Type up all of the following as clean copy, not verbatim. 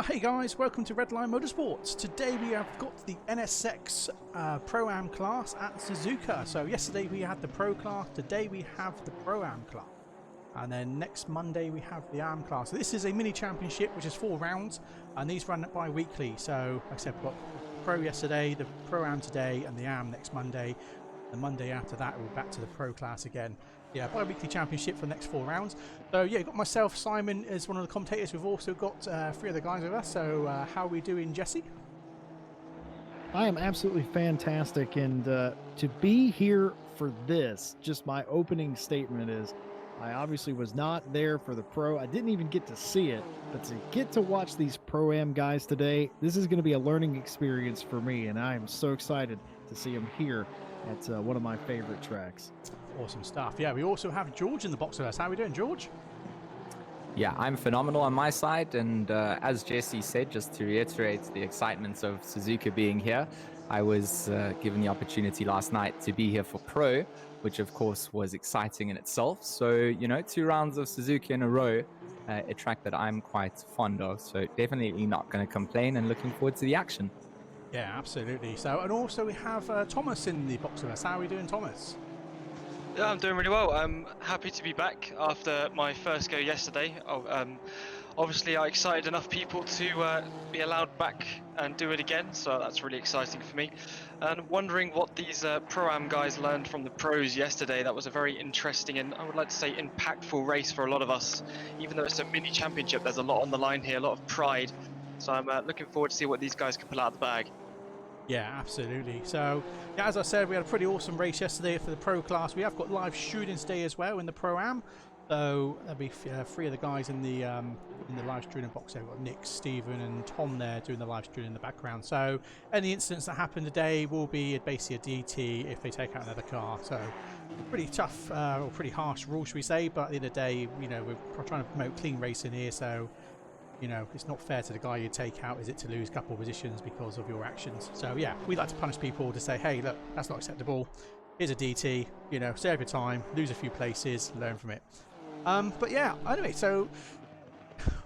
Hey guys, welcome to Redline Motorsports. Today we have got the NSX Pro-Am class at Suzuka. So yesterday we had the Pro class, today we have the Pro-Am class. And then next Monday we have the AM class. So this is a mini championship which is 4 rounds and these run bi-weekly. So like I said, we've got Pro yesterday, the Pro-Am today and the AM next Monday. The Monday after that we're back to the Pro class again. Yeah, bi-weekly championship for the next 4 rounds. So yeah, got myself, Simon as one of the commentators. We've also got 3 other guys with us. So how are we doing, Jesse? I am absolutely fantastic, and to be here for this, just my opening statement is, I obviously was not there for the Pro. I didn't even get to see it, but to get to watch these Pro-Am guys today, this is going to be a learning experience for me, and I am so excited to see them here at one of my favorite tracks. Awesome stuff. Yeah, we also have George in the box with us. How are we doing, George? Yeah, I'm phenomenal on my side, and as Jesse said, just to reiterate the excitement of Suzuka being here, I was given the opportunity last night to be here for Pro, which of course was exciting in itself. So, you know, 2 rounds of Suzuka in a row, a track that I'm quite fond of, so definitely not going to complain and looking forward to the action. Yeah, absolutely. So, and also we have Thomas in the box with us. How are we doing, Thomas? Yeah, I'm doing really well. I'm happy to be back after my first go yesterday. Obviously, I excited enough people to be allowed back and do it again, so that's really exciting for me. And I'm wondering what these Pro-Am guys learned from the pros yesterday. That was a very interesting and, I would like to say, impactful race for a lot of us. Even though it's a mini championship, there's a lot on the line here, a lot of pride. So I'm looking forward to see what these guys can pull out of the bag. Yeah, absolutely. So, yeah, as I said, we had a pretty awesome race yesterday for the Pro class. We have got live shooting today as well in the Pro-Am. So there'll be 3 of the guys in the live streaming box there. We've got Nick, Stephen and Tom there doing the live streaming in the background. So any incidents that happen today will be basically a DT if they take out another car. So pretty tough or pretty harsh rule, should we say. But at the end of the day, you know, we're trying to promote clean racing here. So, you know, it's not fair to the guy you take out, is it, to lose a couple of positions because of your actions. So yeah, we like to punish people to say, hey, look, that's not acceptable. Here's a DT, you know, save your time, lose a few places, learn from it. But yeah, anyway, so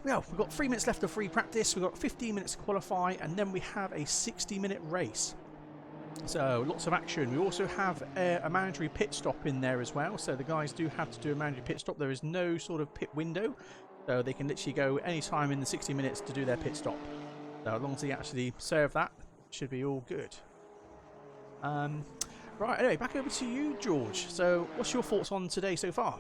yeah, we've got 3 minutes left of free practice. We've got 15 minutes to qualify, and then we have a 60-minute race. So lots of action. We also have a mandatory pit stop in there as well. So the guys do have to do a mandatory pit stop. There is no sort of pit window. So they can literally go any time in the 60 minutes to do their pit stop. So as long as they actually serve that, should be all good. Right, anyway, back over to you, George. So what's your thoughts on today so far?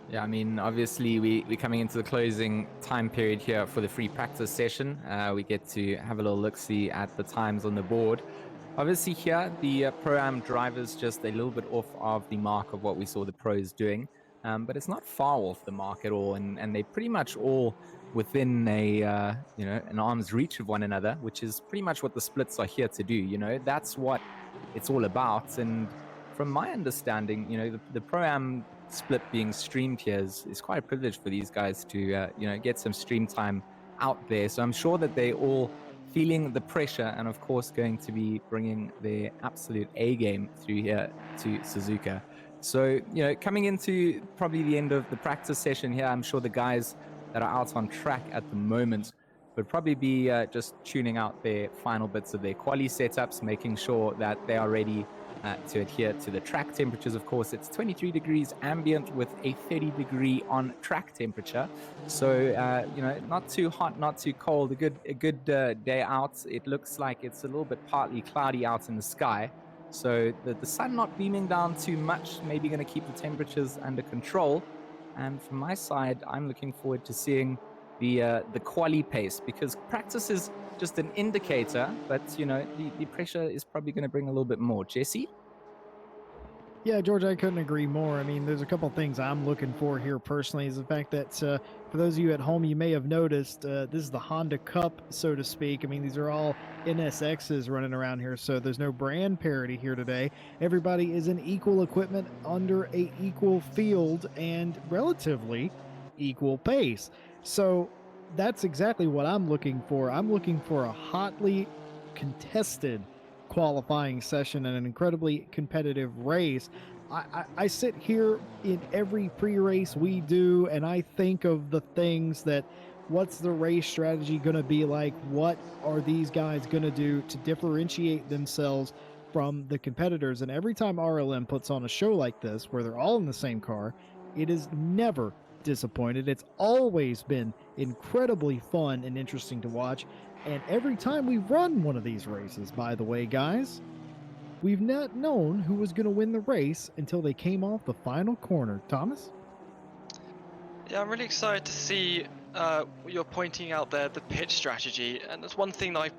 Yeah, I mean, obviously we're coming into the closing time period here for the free practice session. We get to have a little look-see at the times on the board. Obviously here, the Pro-Am drivers just a little bit off of the mark of what we saw the pros doing. But it's not far off the mark at all, and they're pretty much all within a you know, an arm's reach of one another, which is pretty much what the splits are here to do. You know, that's what it's all about. And from my understanding, you know, the Pro-Am split being streamed here is quite a privilege for these guys to you know, get some stream time out there. So I'm sure that they're all feeling the pressure, and of course going to be bringing their absolute A game through here to Suzuka. So, you know, coming into probably the end of the practice session here, I'm sure the guys that are out on track at the moment would probably be just tuning out their final bits of their quali setups, making sure that they are ready to adhere to the track temperatures. Of course, it's 23 degrees ambient with a 30-degree on track temperature. So, you know, not too hot, not too cold, a good day out. It looks like it's a little bit partly cloudy out in the sky. So the sun not beaming down too much, maybe going to keep the temperatures under control. And from my side, I'm looking forward to seeing the quali pace, because practice is just an indicator, but you know, the pressure is probably going to bring a little bit more. Jesse? Yeah, George, I couldn't agree more. I mean, there's a couple things I'm looking for here personally, is the fact that for those of you at home, you may have noticed this is the Honda Cup, so to speak. I mean, these are all NSXs running around here, so there's no brand parity here today. Everybody is in equal equipment under a equal field and relatively equal pace. So that's exactly what I'm looking for. I'm looking for a hotly contested qualifying session and an incredibly competitive race. I sit here in every pre-race we do, and I think of the things that What's the race strategy going to be like? What are these guys going to do to differentiate themselves from the competitors? And every time RLM puts on a show like this, where they're all in the same car, it is never disappointed. It's always been incredibly fun and interesting to watch. And every time we run one of these races, by the way, guys, we've not known who was going to win the race until they came off the final corner. Thomas? Yeah, I'm really excited to see what you're pointing out there, the pit strategy. And that's one thing that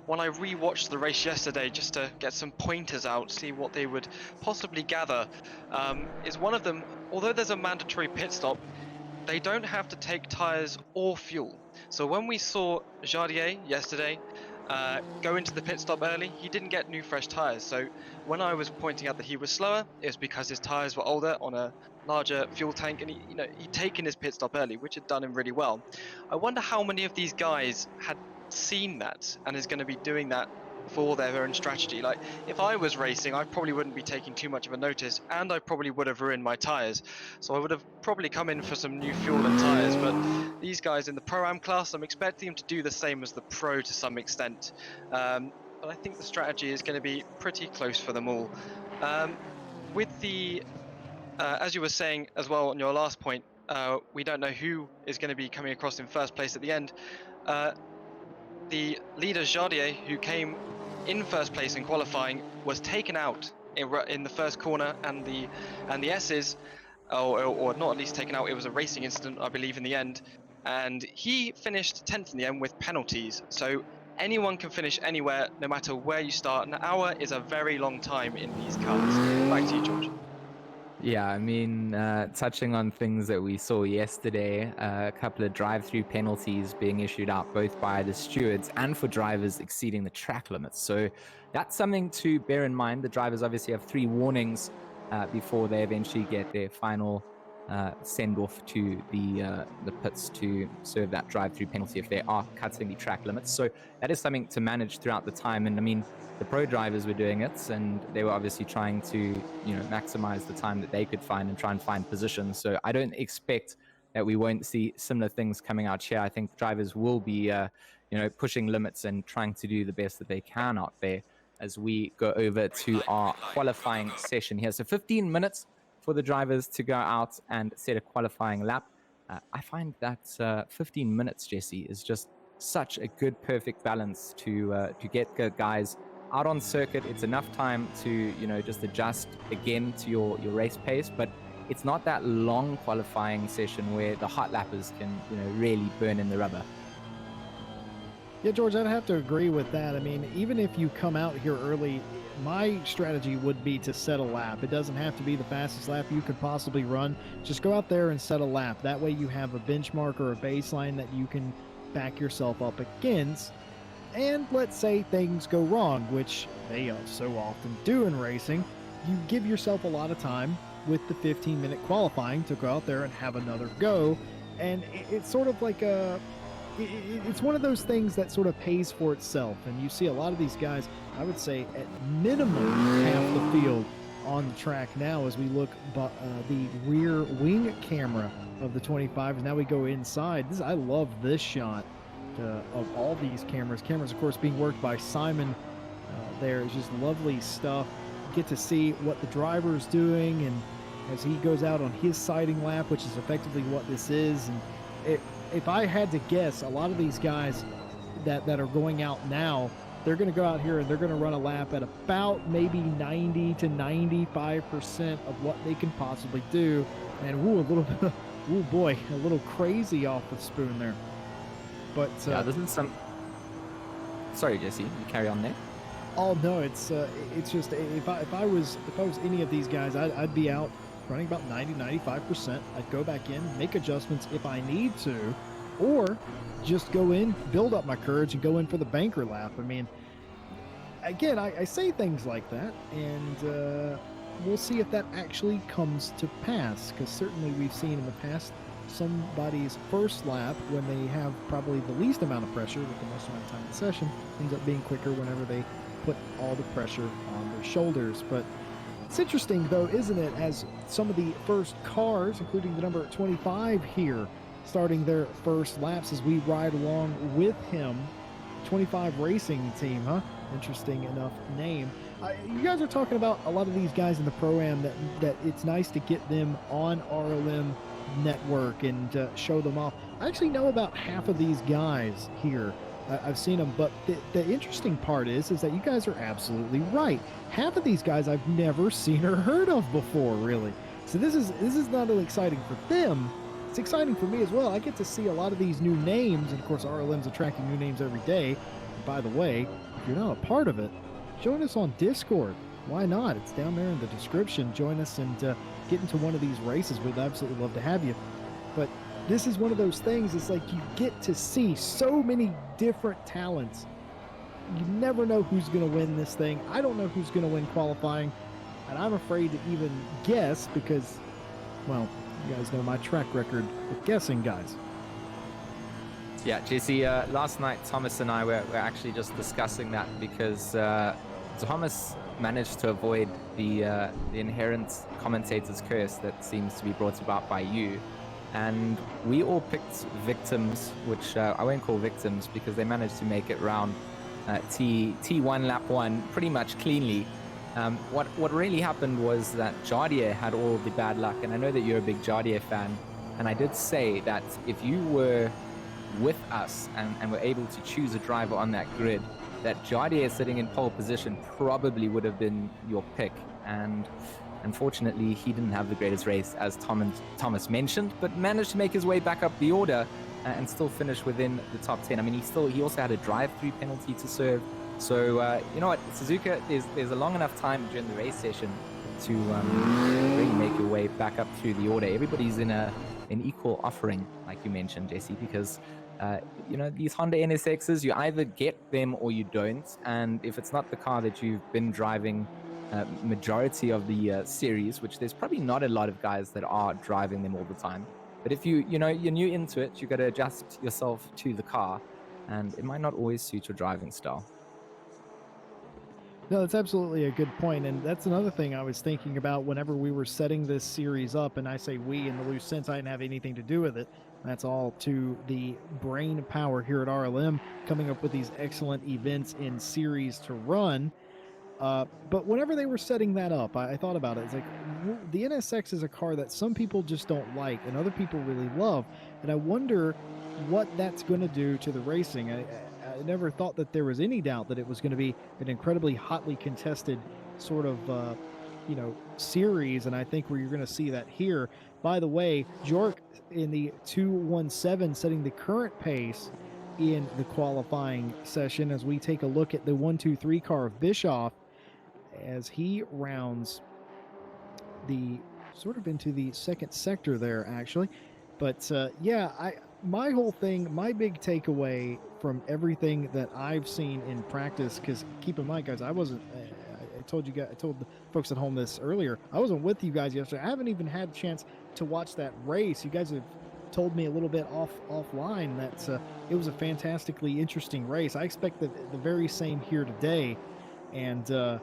when I rewatched the race yesterday, just to get some pointers out, see what they would possibly gather, is one of them, although there's a mandatory pit stop, they don't have to take tyres or fuel. So when we saw Jardier yesterday go into the pit stop early, he didn't get new fresh tyres. So when I was pointing out that he was slower, it was because his tyres were older on a larger fuel tank, and he'd taken his pit stop early, which had done him really well. I wonder how many of these guys had seen that and is going to be doing that for their own strategy. Like, if I was racing, I probably wouldn't be taking too much of a notice, and I probably would have ruined my tyres. So I would have probably come in for some new fuel and tyres. But these guys in the Pro-Am class, I'm expecting them to do the same as the Pro to some extent. But I think the strategy is going to be pretty close for them all. With the as you were saying as well on your last point, we don't know who is going to be coming across in first place at the end. The leader Jardier, who came in first place in qualifying, was taken out in the first corner, and the S's, or not at least taken out. It was a racing incident, I believe, in the end, and he finished 10th in the end with penalties. So anyone can finish anywhere, no matter where you start. An hour is a very long time in these cars. Back to you, George. Yeah, I mean, touching on things that we saw yesterday, a couple of drive-through penalties being issued out both by the stewards and for drivers exceeding the track limits. So that's something to bear in mind. The drivers obviously have 3 warnings before they eventually get their final send-off to the pits to serve that drive-through penalty if they are cutting the track limits. So that is something to manage throughout the time. And I mean, the pro drivers were doing it, and they were obviously trying to, maximize the time that they could find and try and find positions. So I don't expect that we won't see similar things coming out here. I think drivers will be, pushing limits and trying to do the best that they can out there as we go over to our qualifying session here. So 15 minutes for the drivers to go out and set a qualifying lap. I find that 15 minutes, Jesse, is just such a good, perfect balance to get guys out on circuit. It's enough time to, just adjust again to your race pace, but it's not that long qualifying session where the hot lappers can, really burn in the rubber. Yeah, George, I'd have to agree with that. I mean, even if you come out here early, my strategy would be to set a lap. It doesn't have to be the fastest lap you could possibly run. Just go out there and set a lap. That way you have a benchmark or a baseline that you can back yourself up against. And let's say things go wrong, which they so often do in racing, you give yourself a lot of time with the 15-minute qualifying to go out there and have another go. And it's sort of like it's one of those things that sort of pays for itself. And you see a lot of these guys, I would say at minimum half the field on the track now as we look the rear wing camera of the 25s. Now we go inside. I love this shot. Of all these cameras, of course being worked by Simon. There is just lovely stuff. Get to see what the driver is doing, and as he goes out on his sighting lap, which is effectively what this is. And if I had to guess, a lot of these guys that are going out now, they're going to go out here and they're going to run a lap at about maybe 90 to 95% of what they can possibly do. And a little crazy off the spoon there. But yeah, this is some. Sorry, Jesse, you carry on there. Oh no, it's just if I was any of these guys, I'd be out running about 90-95%. I'd go back in, make adjustments if I need to, or just go in, build up my courage, and go in for the banker lap. I mean, again, I say things like that, and we'll see if that actually comes to pass. Because certainly we've seen in the past somebody's first lap, when they have probably the least amount of pressure with the most amount of time in the session, ends up being quicker whenever they put all the pressure on their shoulders. But it's interesting though, isn't it, as some of the first cars, including the number 25 here, starting their first laps as we ride along with him. 25 Racing Team, huh? Interesting enough name. You guys are talking about a lot of these guys in the Pro-Am that it's nice to get them on RLM network and show them off. I actually know about half of these guys here. I've seen them, but the interesting part is that you guys are absolutely right. Half of these guys I've never seen or heard of before, really. So this is not only exciting for them, it's exciting for me as well. I get to see a lot of these new names, and of course RLM's attracting new names every day. And by the way, if you're not a part of it, join us on Discord. Why not? It's down there in the description. Join us and get into one of these races. We'd absolutely love to have you. But this is one of those things, it's like you get to see so many different talents. You never know who's going to win this thing. I don't know who's going to win qualifying, and I'm afraid to even guess because, well, you guys know my track record with guessing, guys. Yeah, Jesse, last night Thomas and I were actually just discussing that because Thomas managed to avoid the inherent commentator's curse that seems to be brought about by you. And we all picked victims, which I won't call victims because they managed to make it round T1 lap 1 pretty much cleanly. What really happened was that Jardier had all the bad luck, and I know that you're a big Jardier fan, and I did say that if you were with us and were able to choose a driver on that grid, that Jardier sitting in pole position probably would have been your pick. And unfortunately, he didn't have the greatest race, as Thomas mentioned, but managed to make his way back up the order and still finish within the top 10. I mean, he also had a drive-through penalty to serve. So, you know what, Suzuka, there's a long enough time during the race session to really make your way back up through the order. Everybody's in an equal offering, like you mentioned, Jesse, because, you know, these Honda NSXs, you either get them or you don't. And if it's not the car that you've been driving majority of the series, which there's probably not a lot of guys that are driving them all the time, but if you're new into it, you got to adjust yourself to the car, and it might not always suit your driving style. No, that's absolutely a good point, and that's another thing I was thinking about whenever we were setting this series up, and I say we in the loose sense, I didn't have anything to do with it. That's all to the brain power here at RLM, coming up with these excellent events in series to run. But whenever they were setting that up, I thought about it. It's like, the NSX is a car that some people just don't like and other people really love, and I wonder what that's going to do to the racing. I never thought that there was any doubt that it was going to be an incredibly hotly contested sort of, series, and I think you're going to see that here. By the way, Jork in the 2:17 setting the current pace in the qualifying session as we take a look at the 1-2-3 car of Bischoff as he rounds the sort of into the second sector there, actually. But my whole thing, my big takeaway from everything that I've seen in practice, because keep in mind, guys, I told the folks at home this earlier, I wasn't with you guys yesterday. I haven't even had a chance to watch that race. You guys have told me a little bit offline that it was a fantastically interesting race. I expect the very same here today, and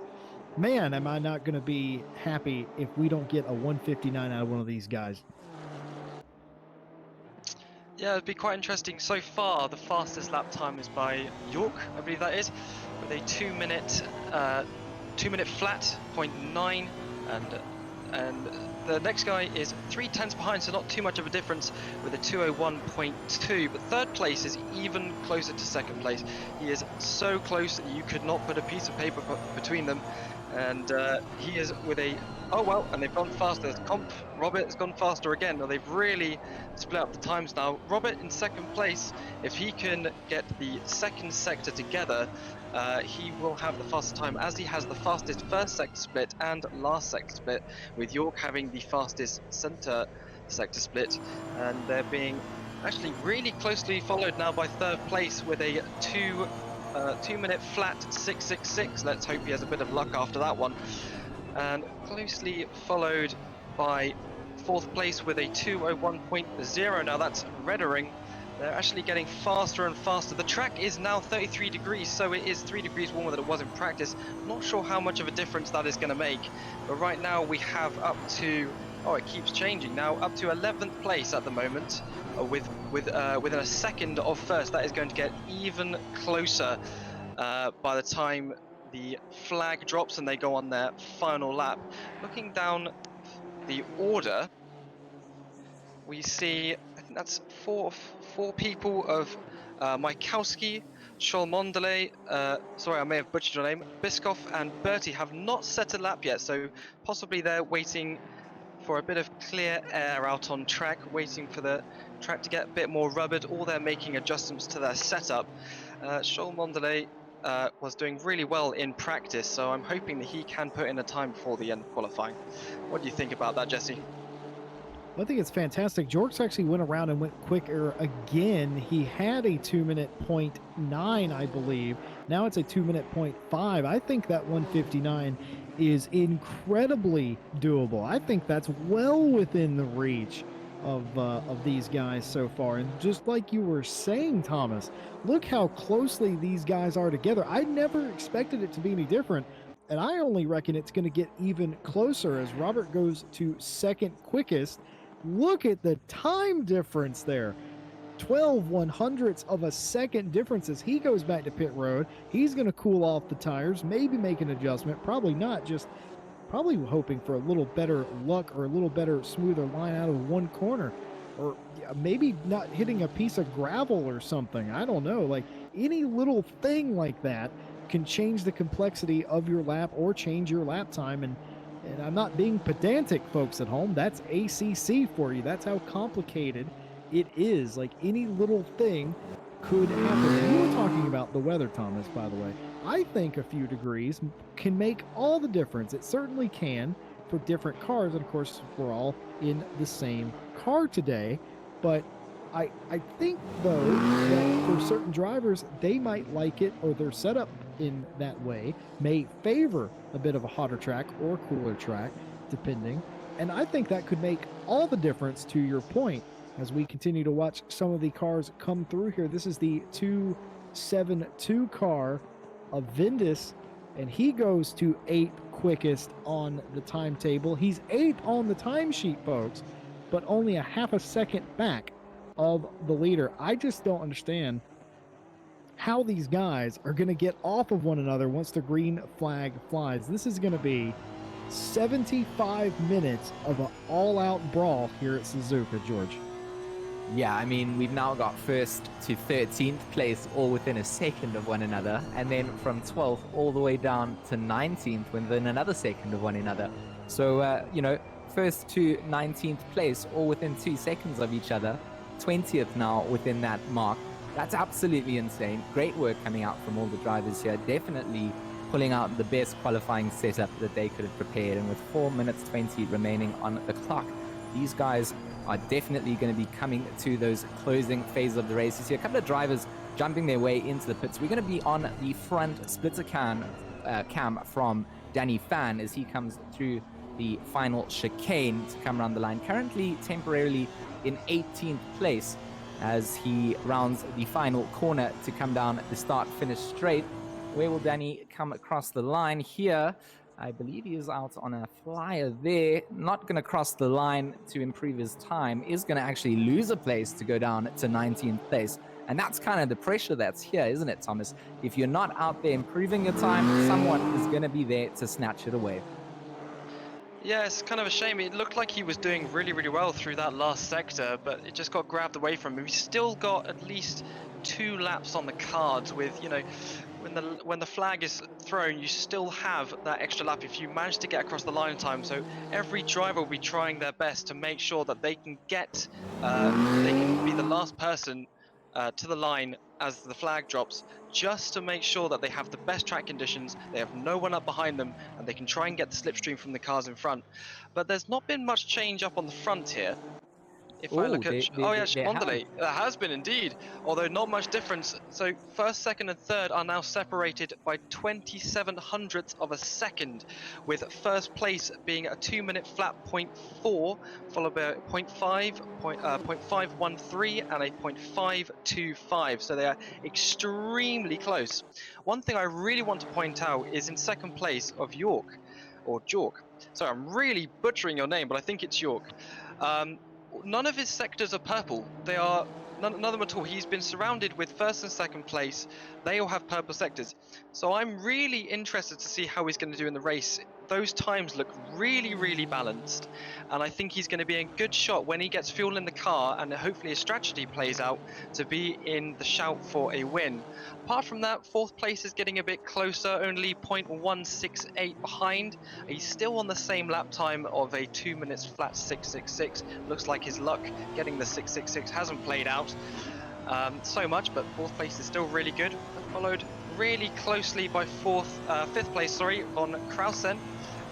man, am I not going to be happy if we don't get a 159 out of one of these guys. Yeah, it'd be quite interesting. So far, the fastest lap time is by York, I believe that is, with a 2 minute flat, 0.9, and the next guy is 0.3 behind, so not too much of a difference, with a 2:01.2. But third place is even closer to second place. He is so close that you could not put a piece of paper between them, and he is with a and they've gone faster. Robert has gone faster again. Now they've really split up the times now. Robert in second place. If he can get the second sector together, he will have the fastest time, as he has the fastest first sector split and last sector split, with York having the fastest center sector split, and they're being actually really closely followed now by third place with a 2 minute flat 6:66. Let's hope he has a bit of luck after that one. And closely followed by fourth place with a 2:01.0. Now that's Reddering. They're actually getting faster and faster. The track is now 33 degrees, so it is 3 degrees warmer than it was in practice. Not sure how much of a difference that is going to make, but right now we have up to, it keeps changing now, up to 11th place at the moment within a second of first. That is going to get even closer by the time the flag drops and they go on their final lap. Looking down the order, we see, I think that's four people of Majkowski, Scholmondele, sorry, I may have butchered your name, Biskov and Bertie have not set a lap yet, so possibly they're waiting for a bit of clear air out on track, waiting for the track to get a bit more rubbered, or they're making adjustments to their setup. Scholmondele was doing really well in practice, so I'm hoping that he can put in a time before the end of qualifying. What do you think about that, Jesse? I think it's fantastic. Jorks actually went around and went quicker again. He had a 2-minute .9, I believe. Now it's a 2-minute .5. I think that 1:59 is incredibly doable. I think that's well within the reach of these guys so far. And just like you were saying, Thomas, look how closely these guys are together. I never expected it to be any different. And I only reckon it's going to get even closer as Robert goes to second quickest. Look at the time difference there. 12/100ths of a second difference as he goes back to pit road. He's going to cool off the tires, maybe make an adjustment, probably not, just probably hoping for a little better luck or a little better, smoother line out of one corner, or maybe not hitting a piece of gravel or something. I don't know. Like any little thing like that can change the complexity of your lap or change your lap time. And I'm not being pedantic, folks at home. That's ACC for you. That's how complicated it is. Like any little thing could happen. You were talking about the weather, Thomas, by the way. I think a few degrees can make all the difference. It certainly can for different cars. And of course, we're all in the same car today. But I think, though, that for certain drivers, they might like it, or their setup in that way may favor a bit of a hotter track or cooler track, depending. And I think that could make all the difference, to your point, as we continue to watch some of the cars come through here. This is the 272 car of Vindis, and he goes to 8th quickest on the timetable. He's 8th on the timesheet, folks, but only a half a second back of the leader. I just don't understand how these guys are going to get off of one another once the green flag flies. This is going to be 75 minutes of an all-out brawl here at Suzuka, George. Yeah, I mean, we've now got first to 13th place all within a second of one another, and then from 12th all the way down to 19th within another second of one another. So, first to 19th place all within 2 seconds of each other, 20th now within that mark. That's absolutely insane. Great work coming out from all the drivers here. Definitely pulling out the best qualifying setup that they could have prepared. And with 4 minutes 20 remaining on the clock, these guys are definitely going to be coming to those closing phases of the race. You see a couple of drivers jumping their way into the pits. We're going to be on the front splitter cam from Danny Fan as he comes through the final chicane to come around the line. Currently, temporarily in 18th place as he rounds the final corner to come down the start-finish straight. Where will Danny come across the line here? I believe he is out on a flyer there. Not going to cross the line to improve his time. Is going to actually lose a place to go down to 19th place. And that's kind of the pressure that's here, isn't it, Thomas? If you're not out there improving your time, someone is going to be there to snatch it away. Yeah, it's kind of a shame. It looked like he was doing really, really well through that last sector, but it just got grabbed away from him. He's still got at least 2 laps on the cards with, when the flag is thrown, you still have that extra lap if you manage to get across the line in time. So every driver will be trying their best to make sure that they can get, they can be the last person to the line as the flag drops, just to make sure that they have the best track conditions, they have no one up behind them, and they can try and get the slipstream from the cars in front. But there's not been much change up on the front here. If I look at, Mondele, there has been indeed, although not much difference. So first, second, and third are now separated by 27/100ths of a second, with first place being a 2-minute flat 0.4, followed by 0.5, 0.513, and a 0.525. So they are extremely close. One thing I really want to point out is in second place of York, or Jork. So I'm really butchering your name, but I think it's York. none of his sectors are purple. They are none of them at all. He's been surrounded with first and second place. They all have purple sectors. So I'm really interested to see how he's going to do in the race. Those times look really, really balanced, and I think he's going to be in good shot when he gets fuel in the car, and hopefully his strategy plays out to be in the shout for a win. Apart from that, fourth place is getting a bit closer, only 0.168 behind. He's still on the same lap time of a 2 minutes flat 666. Looks like his luck getting the 666 hasn't played out so much, but fourth place is still really good. Followed really closely by fifth place, von Krausen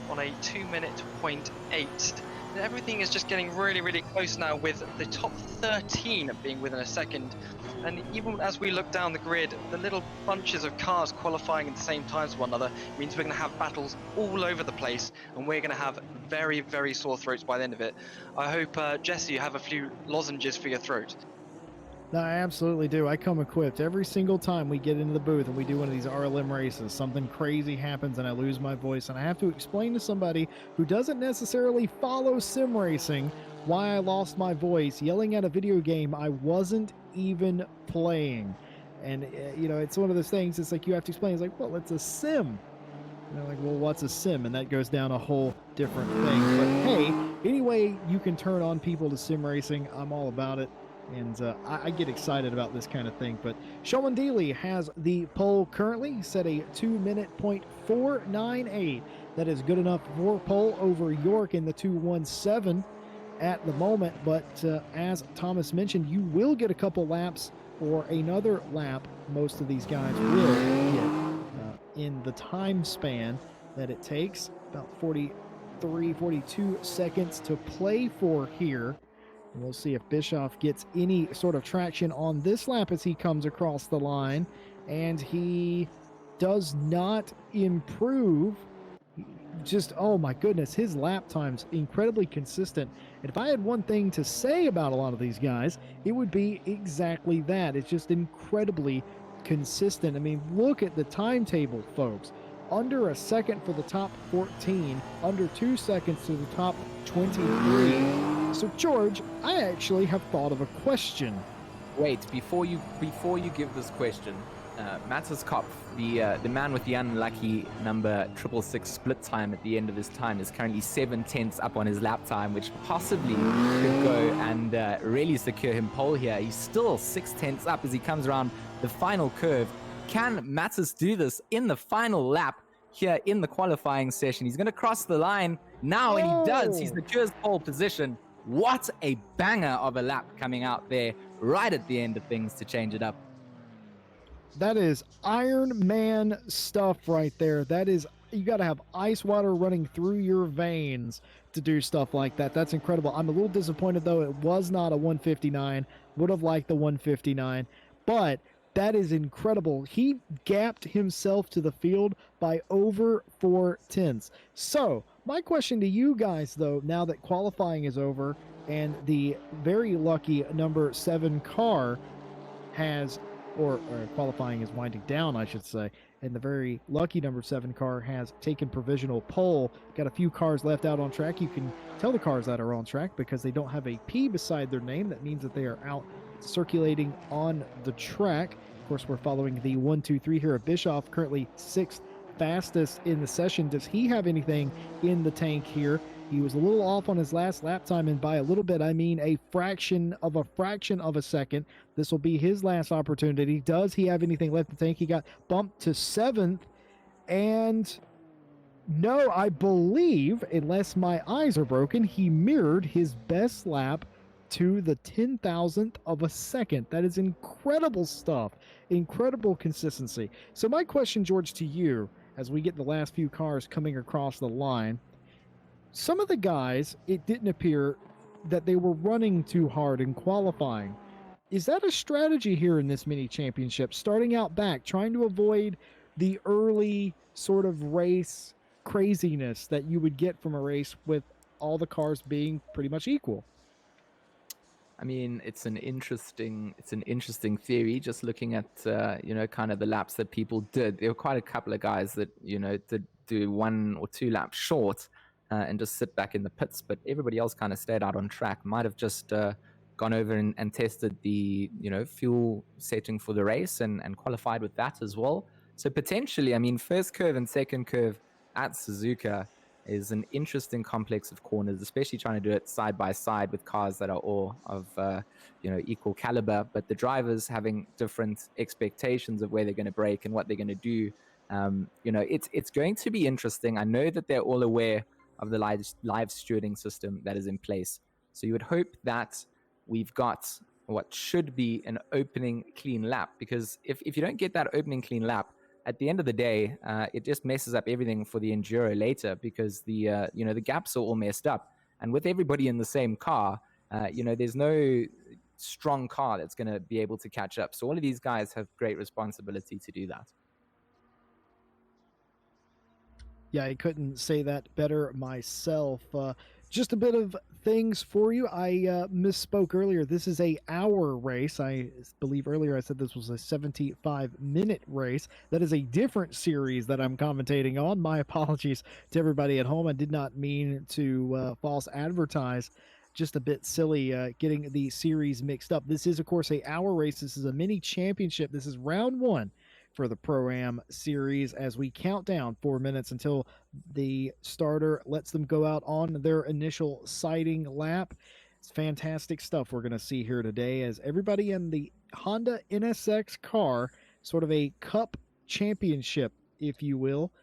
on a 2 minute 0.8. Everything is just getting really, really close now, with the top 13 being within a second. And even as we look down the grid, the little bunches of cars qualifying at the same time as one another means we're going to have battles all over the place, and we're going to have very, very sore throats by the end of it. I hope, Jesse, you have a few lozenges for your throat. No, I absolutely do. I come equipped every single time we get into the booth and we do one of these RLM races. Something crazy happens and I lose my voice, and I have to explain to somebody who doesn't necessarily follow sim racing why I lost my voice yelling at a video game I wasn't even playing. And you know, it's one of those things, it's like you have to explain. It's like, well, it's a sim. And they're like, well, what's a sim? And that goes down a whole different thing. But hey, any way you can turn on people to sim racing, I'm all about it. And I get excited about this kind of thing. But Shulman Dealey has the pole currently. He set a 2 minute 0.498. That is good enough for pole over York in the 2:17 at the moment. But as Thomas mentioned, you will get a couple laps or another lap. Most of these guys will get in the time span that it takes. About 43, 42 seconds to play for here. We'll see if Bischoff gets any sort of traction on this lap as he comes across the line. And he does not improve. Just, oh my goodness, his lap time's incredibly consistent. And if I had one thing to say about a lot of these guys, it would be exactly that. It's just incredibly consistent. I mean, look at the timetable, folks. Under a second for the top 14, under 2 seconds to the top 23. So, George, I actually have thought of a question. Wait, before you give this question, Matthias Kopf, the man with the unlucky number 666 split time at the end of his time, is currently 7 tenths up on his lap time, which possibly could go and really secure him pole here. He's still 6 tenths up as he comes around the final curve. Can Matthias do this in the final lap here in the qualifying session? He's going to cross the line now, and he does. He secures pole position. What a banger of a lap coming out there right at the end of things to change it up. That is Iron Man stuff right there. That is, you got to have ice water running through your veins to do stuff like that. That's incredible. I'm a little disappointed, though. It was not a 159. Would have liked the 159. But that is incredible. He gapped himself to the field by over 4 tenths. So, my question to you guys, though, now that qualifying is over and the very lucky number 7 car has, or qualifying is winding down, I should say, and the very lucky number 7 car has taken provisional pole, got a few cars left out on track. You can tell the cars that are on track because they don't have a P beside their name. That means that they are out circulating on the track. Of course, we're following the 1, 2, 3 here of Bischoff, currently 6th fastest in the session. Does he have anything in the tank here? He was a little off on his last lap time, and by a little bit I mean a fraction of a second. This will be his last opportunity. Does he have anything left in the tank? He got bumped to 7th, and no, I believe, unless my eyes are broken, he mirrored his best lap to the 10,000th of a second. That is incredible stuff. Incredible consistency. So my question, George, to you, as we get the last few cars coming across the line, some of the guys, it didn't appear that they were running too hard in qualifying. Is that a strategy here in this mini championship, starting out back, trying to avoid the early sort of race craziness that you would get from a race with all the cars being pretty much equal? I mean, it's an interesting theory. Just looking at kind of the laps that people did, there were quite a couple of guys that did do 1 or 2 laps short. and just sit back in the pits. But everybody else kind of stayed out on track. Might have just gone over and tested the fuel setting for the race and qualified with that as well. So potentially, I mean, first curve and second curve at Suzuka is an interesting complex of corners, especially trying to do it side by side with cars that are all of equal caliber, but the drivers having different expectations of where they're going to brake and what they're going to do. It's going to be interesting. I know that they're all aware of the live stewarding system that is in place. So you would hope that we've got what should be an opening clean lap, because if you don't get that opening clean lap, at the end of the day, it just messes up everything for the enduro later, because the gaps are all messed up, and with everybody in the same car, there's no strong car that's going to be able to catch up. So all of these guys have great responsibility to do that. Yeah, I couldn't say that better myself. Just a bit of things for you. I misspoke earlier. This is a hour race. I believe earlier I said this was a 75-minute race. That is a different series that I'm commentating on. My apologies to everybody at home. I did not mean to false advertise. Just a bit silly getting the series mixed up. This is, of course, a hour race. This is a mini championship. This is round one for the Pro-Am series as we count down 4 minutes until the starter lets them go out on their initial sighting lap. It's fantastic stuff we're going to see here today as everybody in the Honda NSX car, sort of a cup championship, if you will.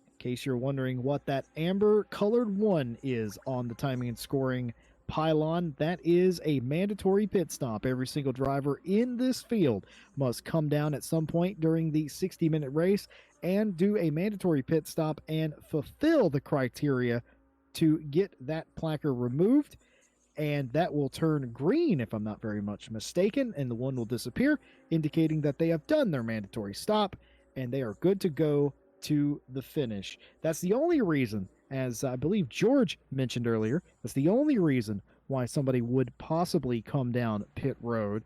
In case you're wondering what that amber colored one is on the timing and scoring pylon, that is a mandatory pit stop. Every single driver in this field must come down at some point during the 60-minute race and do a mandatory pit stop and fulfill the criteria to get that placard removed, and that will turn green if I'm not very much mistaken, and the one will disappear, indicating that they have done their mandatory stop and they are good to go to the finish. That's the only reason, as I believe George mentioned earlier, that's the only reason why somebody would possibly come down pit road.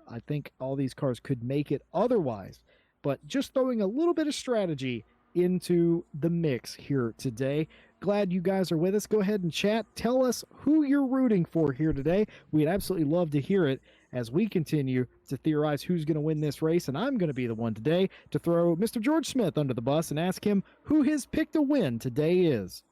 I think all these cars could make it otherwise, but just throwing a little bit of strategy into the mix here today. Glad you guys are with us. Go ahead and chat. Tell us who you're rooting for here today. We'd absolutely love to hear it as we continue to theorize who's going to win this race. And I'm going to be the one today to throw Mr. George Smith under the bus and ask him who his pick to win today is.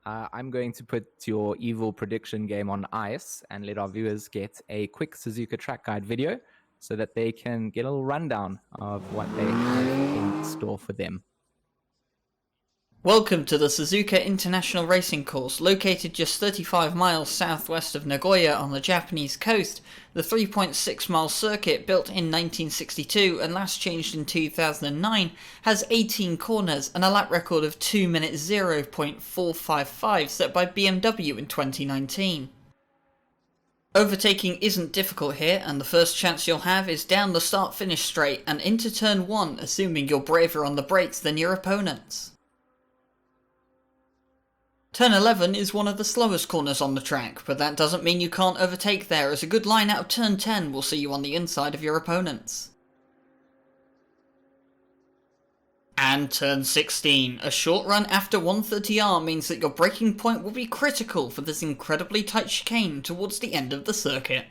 I'm going to put your evil prediction game on ice and let our viewers get a quick Suzuka track guide video so that they can get a little rundown of what they have in store for them. Welcome to the Suzuka International Racing Course, located just 35 miles southwest of Nagoya on the Japanese coast. The 3.6 mile circuit, built in 1962 and last changed in 2009, has 18 corners and a lap record of 2 minutes 0.455 set by BMW in 2019. Overtaking isn't difficult here, and the first chance you'll have is down the start-finish straight and into turn 1, assuming you're braver on the brakes than your opponents. Turn 11 is one of the slowest corners on the track, but that doesn't mean you can't overtake there, as a good line out of turn 10 will see you on the inside of your opponents. And turn 16, a short run after 130R means that your braking point will be critical for this incredibly tight chicane towards the end of the circuit.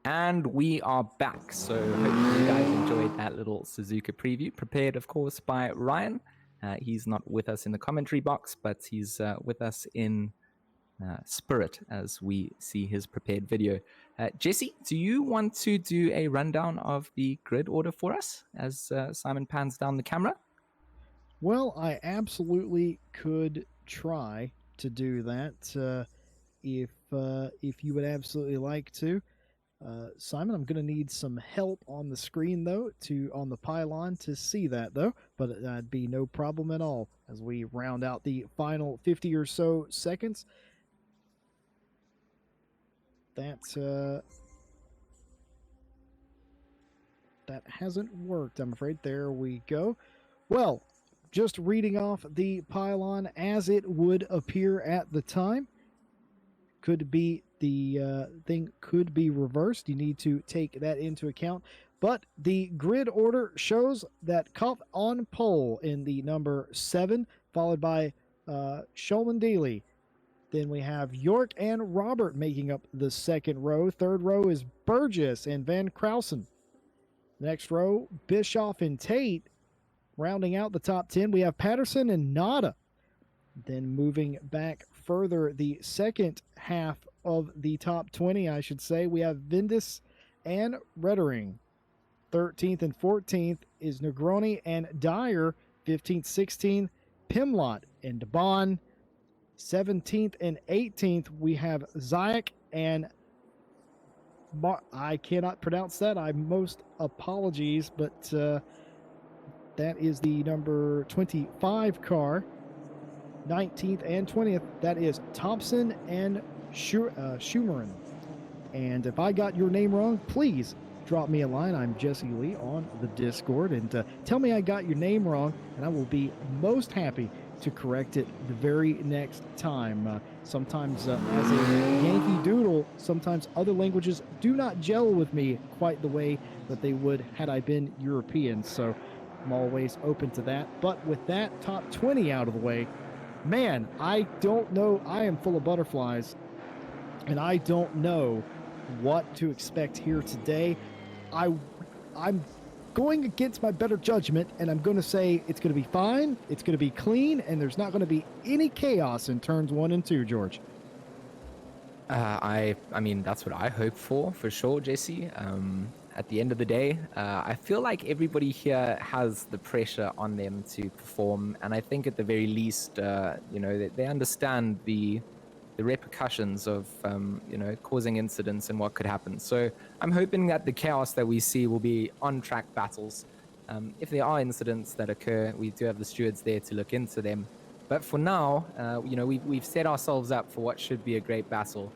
And we are back, so hopefully you guys enjoyed that little Suzuka preview, prepared of course by Ryan. He's not with us in the commentary box, but he's with us in spirit as we see his prepared video. Jesse, do you want to do a rundown of the grid order for us as Simon pans down the camera? Well, I absolutely could try to do that if you would absolutely like to. Simon, I'm going to need some help on the screen, though, on the pylon to see that, though. But that'd be no problem at all as we round out the final 50 or so seconds. That hasn't worked, I'm afraid. There we go. Well, just reading off the pylon as it would appear at the time. Could be the thing could be reversed. You need to take that into account. But the grid order shows that Cup on pole in the number 7, followed by Shulman Dealey. Then we have York and Robert making up the second row. Third row is Burgess and Van Krausen. Next row, Bischoff and Tate. Rounding out the top 10, we have Patterson and Nada. Then moving back further, the second half of the top 20, I should say, we have Vindis and Reddering. 13th and 14th is Negroni and Dyer. 15th, 16th, Pimlott and DeBon. 17th and 18th, we have Zayak and I cannot pronounce that. I most apologies, but that is the number 25 car. 19th and 20th, that is Thompson and Schumacher. And if I got your name wrong, please drop me a line. I'm Jesse Lee on the Discord, and tell me I got your name wrong, and I will be most happy to correct it the very next time. Sometimes as a Yankee Doodle, sometimes other languages do not gel with me quite the way that they would had I been European, so I'm always open to that. But with that top 20 out of the way, man, I don't know. I am full of butterflies, and I don't know what to expect here today. I'm going against my better judgment, and I'm going to say it's going to be fine, it's going to be clean, and there's not going to be any chaos in turns 1 and 2, George. I mean, that's what I hope for sure, Jesse. At the end of the day, I feel like everybody here has the pressure on them to perform, and I think at the very least, they understand the repercussions of, causing incidents and what could happen. So I'm hoping that the chaos that we see will be on-track battles. If there are incidents that occur, we do have the stewards there to look into them. But for now, we've set ourselves up for what should be a great battle.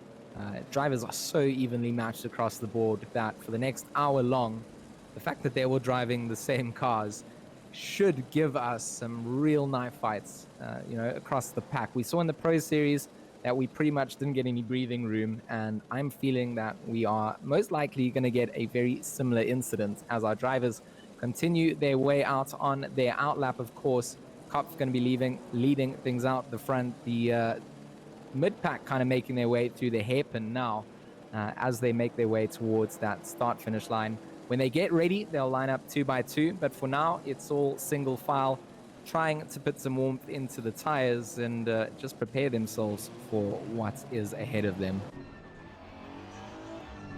Drivers are so evenly matched across the board that for the next hour long, the fact that they're all driving the same cars should give us some real knife fights, across the pack. We saw in the Pro Series that we pretty much didn't get any breathing room, and I'm feeling that we are most likely going to get a very similar incident as our drivers continue their way out on their outlap. Of course, Cop's going to be leading things out the front. The mid-pack kind of making their way through the hairpin now as they make their way towards that start-finish line. When they get ready, they'll line up 2 by 2, but for now, it's all single file, trying to put some warmth into the tires and just prepare themselves for what is ahead of them.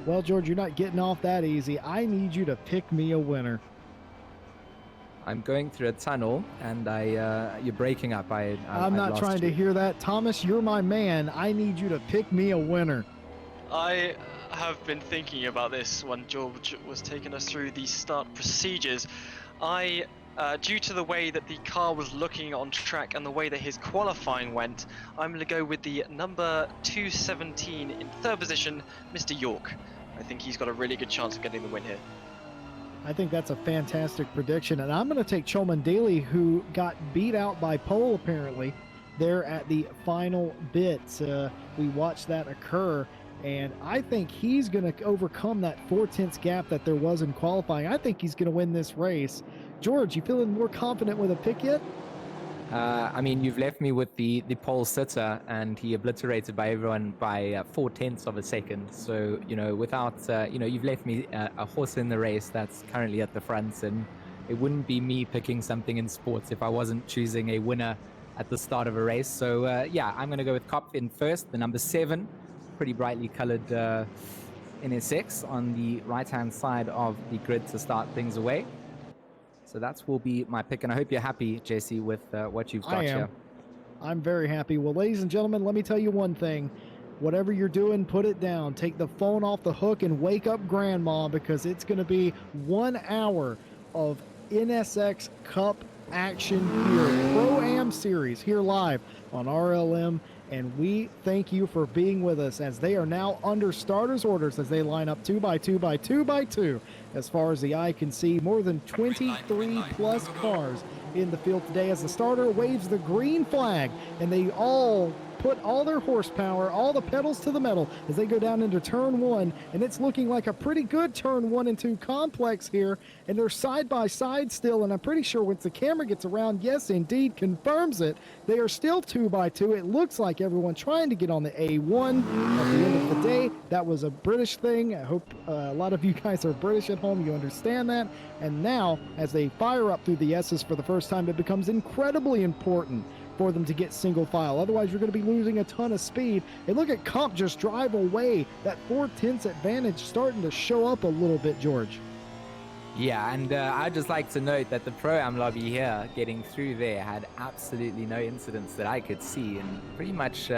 Well, George, you're not getting off that easy. I need you to pick me a winner. I'm going through a tunnel, and you're breaking up. I'm not trying to hear that. Thomas, you're my man. I need you to pick me a winner. I have been thinking about this when George was taking us through the start procedures. Due to the way that the car was looking on track and the way that his qualifying went, I'm going to go with the number 217 in third position, Mr. York. I think he's got a really good chance of getting the win here. I think that's a fantastic prediction, and I'm going to take Shulman Dealey, who got beat out by pole apparently there at the final bit. We watched that occur, and I think he's going to overcome that 4/10 gap that there was in qualifying. I think he's going to win this race. George, you feeling more confident with a pick yet? You've left me with the pole sitter, and he obliterated by everyone by 4/10 of a second. So, without, you've left me a horse in the race that's currently at the front, and it wouldn't be me picking something in sports if I wasn't choosing a winner at the start of a race. So, I'm going to go with Cop in first, the number 7, pretty brightly colored NSX on the right-hand side of the grid to start things away. So that will be my pick, and I hope you're happy, JC, with what you've got here. I'm very happy. Well, ladies and gentlemen, let me tell you one thing. Whatever you're doing, put it down. Take the phone off the hook and wake up Grandma, because it's going to be 1 hour of NSX Cup action here. Pro-Am Series here live on RLM. And we thank you for being with us as they are now under starters' orders as they line up 2 by 2 by 2 by 2. As far as the eye can see, more than 23 plus cars in the field today as the starter waves the green flag, and they all put all their horsepower, all the pedals to the metal as they go down into turn 1, and it's looking like a pretty good turn 1 and 2 complex here, and they're side by side still, and I'm pretty sure once the camera gets around, yes, indeed, confirms it, they are still 2x2. It looks like everyone trying to get on the A1. At the end of the day, that was a British thing. I hope a lot of you guys are British at home, you understand that. And now, as they fire up through the S's for the first time, it becomes incredibly important for them to get single file. Otherwise, you're going to be losing a ton of speed. And look at Comp just drive away. That 4/10 advantage starting to show up a little bit, George. Yeah, and I'd just like to note that the Pro-Am lobby here, getting through there, had absolutely no incidents that I could see, and pretty much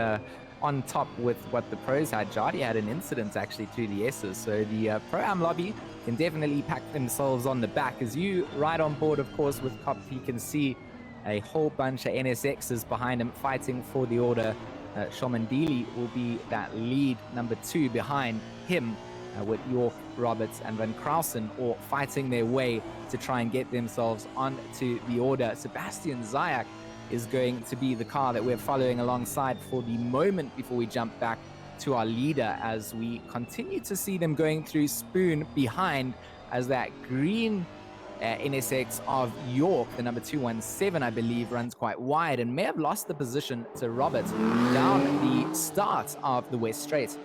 on top with what the pros had. Jardy had an incident actually through the S's, so the Pro-Am lobby can definitely pack themselves on the back. As you ride on board, of course, with Cop, you can see a whole bunch of NSXs behind him fighting for the order. Shomandili will be that lead number 2 behind him, with York, Roberts, and Van Krausen all fighting their way to try and get themselves onto the order. Sebastian Zayak is going to be the car that we're following alongside for the moment before we jump back to our leader, as we continue to see them going through Spoon behind, as that green NSX of York, the number 217, I believe, runs quite wide and may have lost the position to Roberts down the start of the West Straight.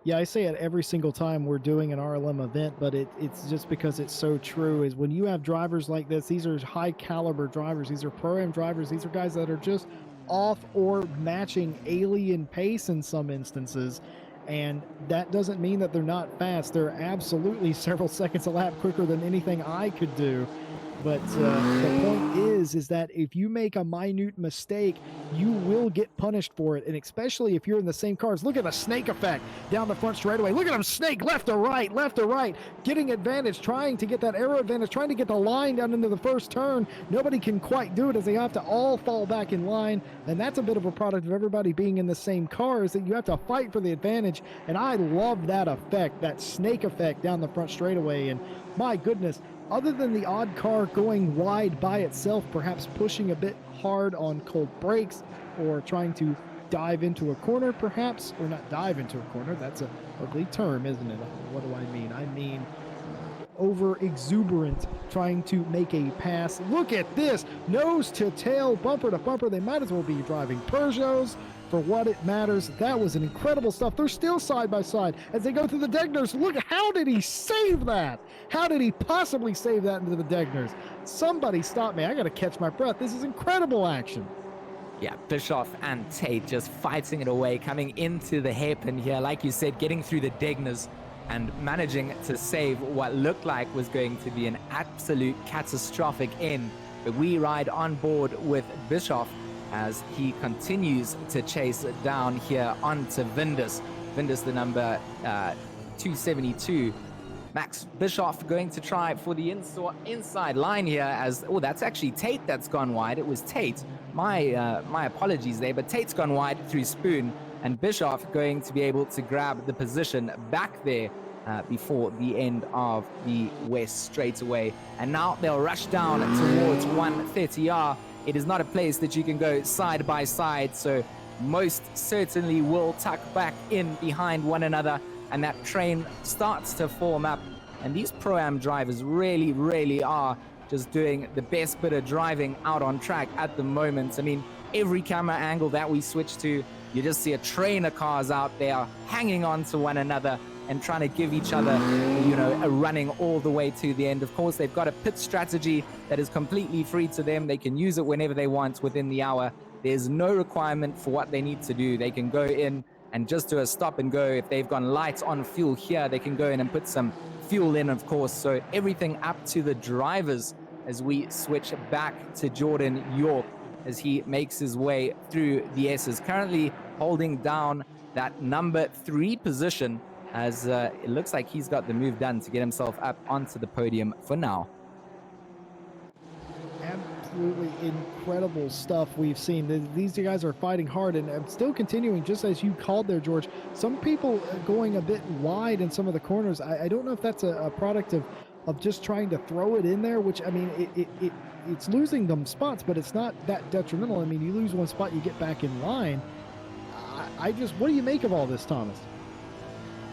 Yeah, I say it every single time we're doing an RLM event, but it's just because it's so true, is when you have drivers like this, these are high caliber drivers, these are Pro-Am drivers, these are guys that are just off or matching alien pace in some instances. And that doesn't mean that they're not fast. They're absolutely several seconds a lap quicker than anything I could do. But the point is that if you make a minute mistake, you will get punished for it. And especially if you're in the same cars. Look at the snake effect down the front straightaway. Look at them snake left to right, getting advantage, trying to get that aero advantage, trying to get the line down into the first turn. Nobody can quite do it, as they have to all fall back in line. And that's a bit of a product of everybody being in the same cars, that you have to fight for the advantage. And I love that effect, that snake effect down the front straightaway. And my goodness, other than the odd car going wide by itself, perhaps pushing a bit hard on cold brakes or trying to dive into a corner perhaps, or not dive into a corner, that's an ugly term, isn't it? What do I mean? I mean over exuberant, trying to make a pass. Look at this, nose to tail, bumper to bumper. They might as well be driving Peugeots for what it matters. That was an incredible stuff. They're still side by side as they go through the Degners. Look, how did he save that? How did he possibly save that into the Degners? Somebody stop me. I got to catch my breath. This is incredible action. Yeah, Bischoff and Tate just fighting it away, coming into the hairpin here, like you said, getting through the Degners and managing to save what looked like was going to be an absolute catastrophic end. But we ride on board with Bischoff as he continues to chase down here onto Vindus. Vindus, the number 272. Max Bischoff going to try for the inside line here, as, oh, that's actually Tate that's gone wide. It was Tate. My apologies there, but Tate's gone wide through Spoon, and Bischoff going to be able to grab the position back there before the end of the West straightaway. And now they'll rush down towards 130R. It is not a place that you can go side by side, so most certainly will tuck back in behind one another, and that train starts to form up. And these Pro-Am drivers really are just doing the best bit of driving out on track at the moment. I mean, every camera angle that we switch to, you just see a train of cars out there hanging on to one another and trying to give each other, you know, a running all the way to the end. Of course, they've got a pit strategy that is completely free to them. They can use it whenever they want within the hour. There's no requirement for what they need to do. They can go in and just do a stop and go. If they've gone light on fuel here, they can go in and put some fuel in, of course. So everything up to the drivers as we switch back to Jordan York as he makes his way through the S's, currently holding down that number 3 position, as it looks like he's got the move done to get himself up onto the podium for now. Absolutely incredible stuff we've seen. These guys are fighting hard and still continuing, just as you called there, George. Some people going a bit wide in some of the corners. I don't know if that's a product of of just trying to throw it in there, which, I mean, it's losing them spots, but it's not that detrimental. I mean, you lose one spot, you get back in line. What do you make of all this, Thomas?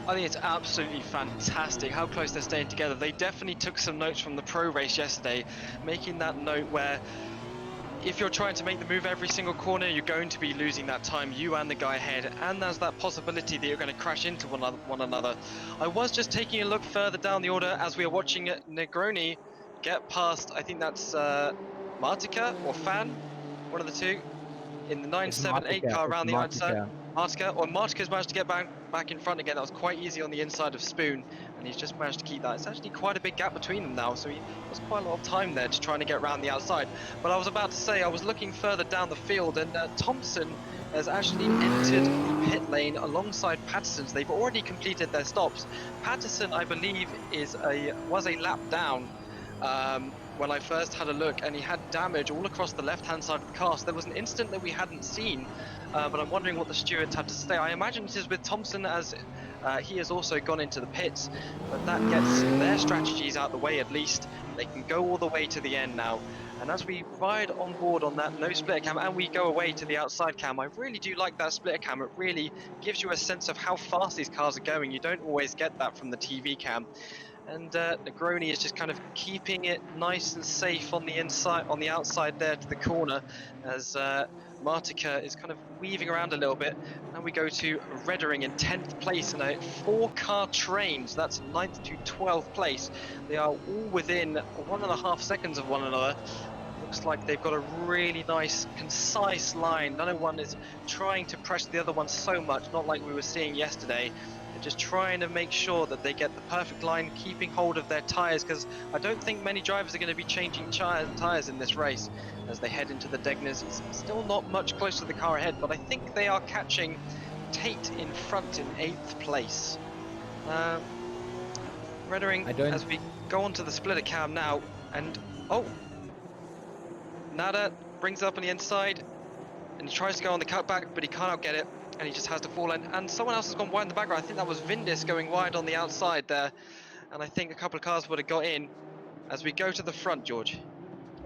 I think it's absolutely fantastic how close they're staying together. They definitely took some notes from the pro race yesterday, making that note where if you're trying to make the move every single corner, you're going to be losing that time, you and the guy ahead, and there's that possibility that you're going to crash into one another. I was just taking a look further down the order as we are watching Negroni get past, I think that's Martica or Fan, one of the two, in the 978 car around the outside. Martica's managed to get back in front again. That was quite easy on the inside of Spoon, and he's just managed to keep that. It's actually quite a big gap between them now, so there's quite a lot of time there to trying to get around the outside. But I was about to say, I was looking further down the field, and Thompson has actually entered the pit lane alongside Patterson's. They've already completed their stops. Patterson, I believe, was a lap down when I first had a look, and he had damage all across the left-hand side of the car. So there was an incident that we hadn't seen, but I'm wondering what the stewards had to say. I imagine it is with Thompson, as he has also gone into the pits, but that gets their strategies out the way at least. They can go all the way to the end now. And as we ride on board on that no splitter cam and we go away to the outside cam, I really do like that splitter cam. It really gives you a sense of how fast these cars are going. You don't always get that from the TV cam. And Negroni is just kind of keeping it nice and safe on the inside, on the outside there to the corner, as Martica is kind of weaving around a little bit. And we go to Reddering in 10th place in a 4-car train, so that's 9th to 12th place. They are all within 1.5 seconds of one another. Looks like they've got a really nice, concise line. No one is trying to press the other one so much, not like we were seeing yesterday. They're just trying to make sure that they get the perfect line, keeping hold of their tyres, because I don't think many drivers are going to be changing tyres in this race as they head into the Degners. It's still not much closer to the car ahead, but I think they are catching Tate in front in 8th place. Reddering, as we go onto the splitter cam now, and Nada brings up on the inside, and he tries to go on the cutback, but he can't get it. And he just has to fall in, and someone else has gone wide in the background. I think that was Vindis going wide on the outside there, and I think a couple of cars would have got in. As we go to the front, George.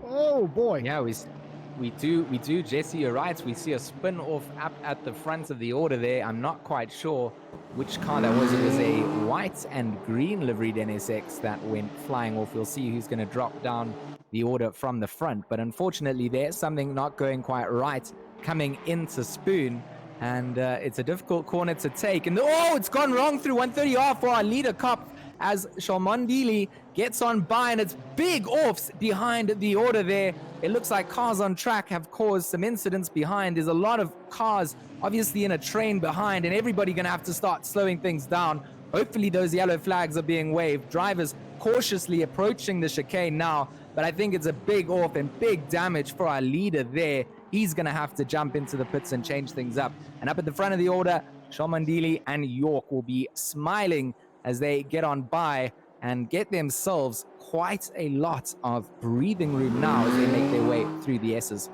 Oh boy! Yeah, we do. Jesse, you're right. We see a spin off up at the front of the order there. I'm not quite sure which car that was. It was a white and green liveried NSX that went flying off. We'll see who's going to drop down the order from the front. But unfortunately, there's something not going quite right coming into Spoon. And it's a difficult corner to take. And it's gone wrong through 130R for our leader Cop as Shalmondili gets on by, and it's big offs behind the order there. It looks like cars on track have caused some incidents behind. There's a lot of cars obviously in a train behind, and everybody gonna have to start slowing things down. Hopefully those yellow flags are being waved. Drivers cautiously approaching the chicane now, but I think it's a big off and big damage for our leader there. He's going to have to jump into the pits and change things up. And up at the front of the order, Shalmondili and York will be smiling as they get on by and get themselves quite a lot of breathing room now as they make their way through the S's.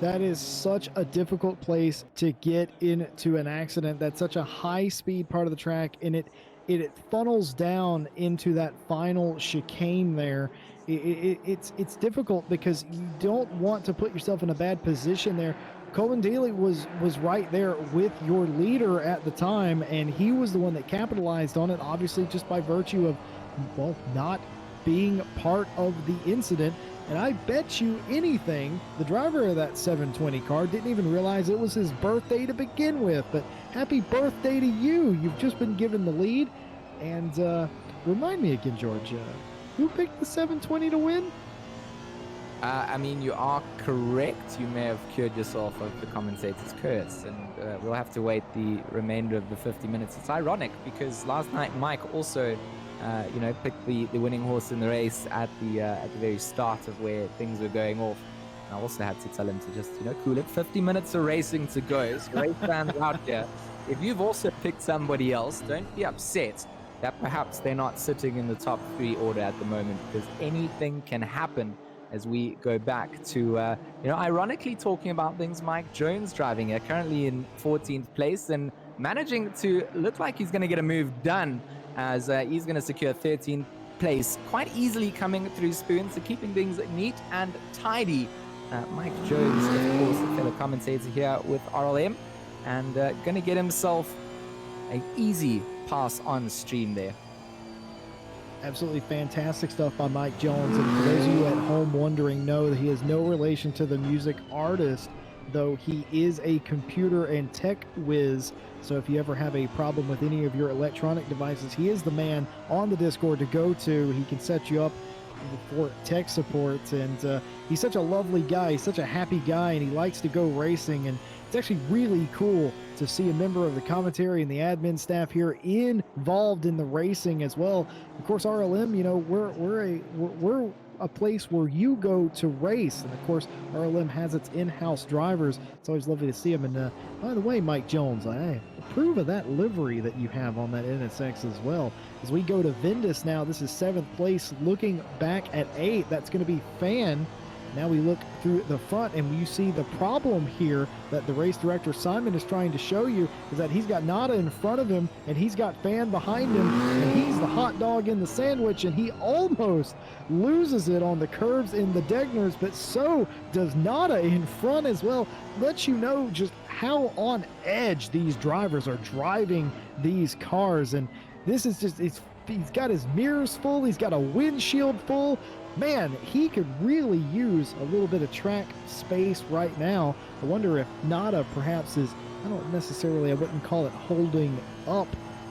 That is such a difficult place to get into an accident. That's such a high-speed part of the track, and it funnels down into that final chicane there. It's difficult because you don't want to put yourself in a bad position there. Colin Daly was right there with your leader at the time, and he was the one that capitalized on it, obviously just by virtue of, well, not being part of the incident. And I bet you anything, the driver of that 720 car didn't even realize it was his birthday to begin with. But happy birthday to you. You've just been given the lead. And remind me again, George, who picked the 720 to win? I mean, you are correct. You may have cured yourself of the commentator's curse, and we'll have to wait the remainder of the 50 minutes. It's ironic because last night Mike also, picked the winning horse in the race at the very start of where things were going off. And I also had to tell him to just, cool it. 50 minutes of racing to go. So race fans out here, if you've also picked somebody else, don't be upset that perhaps they're not sitting in the top 3 order at the moment, because anything can happen as we go back to, ironically talking about things, Mike Jones driving here, currently in 14th place and managing to look like he's going to get a move done as he's going to secure 13th place quite easily coming through spoons, so keeping things neat and tidy. Mike Jones, of course, a fellow commentator here with RLM, and going to get himself an easy pass on stream there. Absolutely fantastic stuff by Mike Jones. And for those of you at home wondering, know that he has no relation to the music artist, though he is a computer and tech whiz. So if you ever have a problem with any of your electronic devices, he is the man on the Discord to go to. He can set you up for tech support, and he's such a lovely guy. He's such a happy guy, and he likes to go racing, and it's actually really cool to see a member of the commentary and the admin staff here involved in the racing as well. Of course, RLM, you know, we're a place where you go to race, and of course RLM has its in-house drivers. It's always lovely to see them. And by the way, Mike Jones, I approve of that livery that you have on that NSX as well. As we go to Vendus now, this is 7th place, looking back at 8th. That's going to be Fan. Now we look through the front, and you see the problem here that the race director Simon is trying to show you is that he's got Nada in front of him, and he's got Fan behind him, and he's the hot dog in the sandwich, and he almost loses it on the curves in the Degners, but so does Nada in front as well. Lets you know just how on edge these drivers are driving these cars, and this is just, he's got his mirrors full, he's got a windshield full. Man, he could really use a little bit of track space right now. I wonder if Nada perhaps is, I wouldn't call it holding up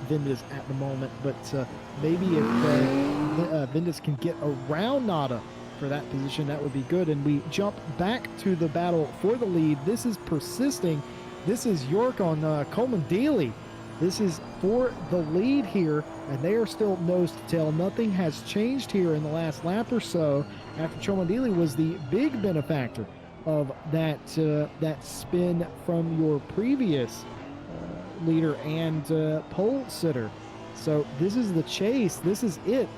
Vendus at the moment, but maybe if Vendus can get around Nada for that position, that would be good. And we jump back to the battle for the lead. This is persisting. This is York on Coleman Daly. This is for the lead here, and they are still nose to tail. Nothing has changed here in the last lap or so, after Chomandili was the big benefactor of that spin from your previous leader and pole sitter. So this is the chase. This is it.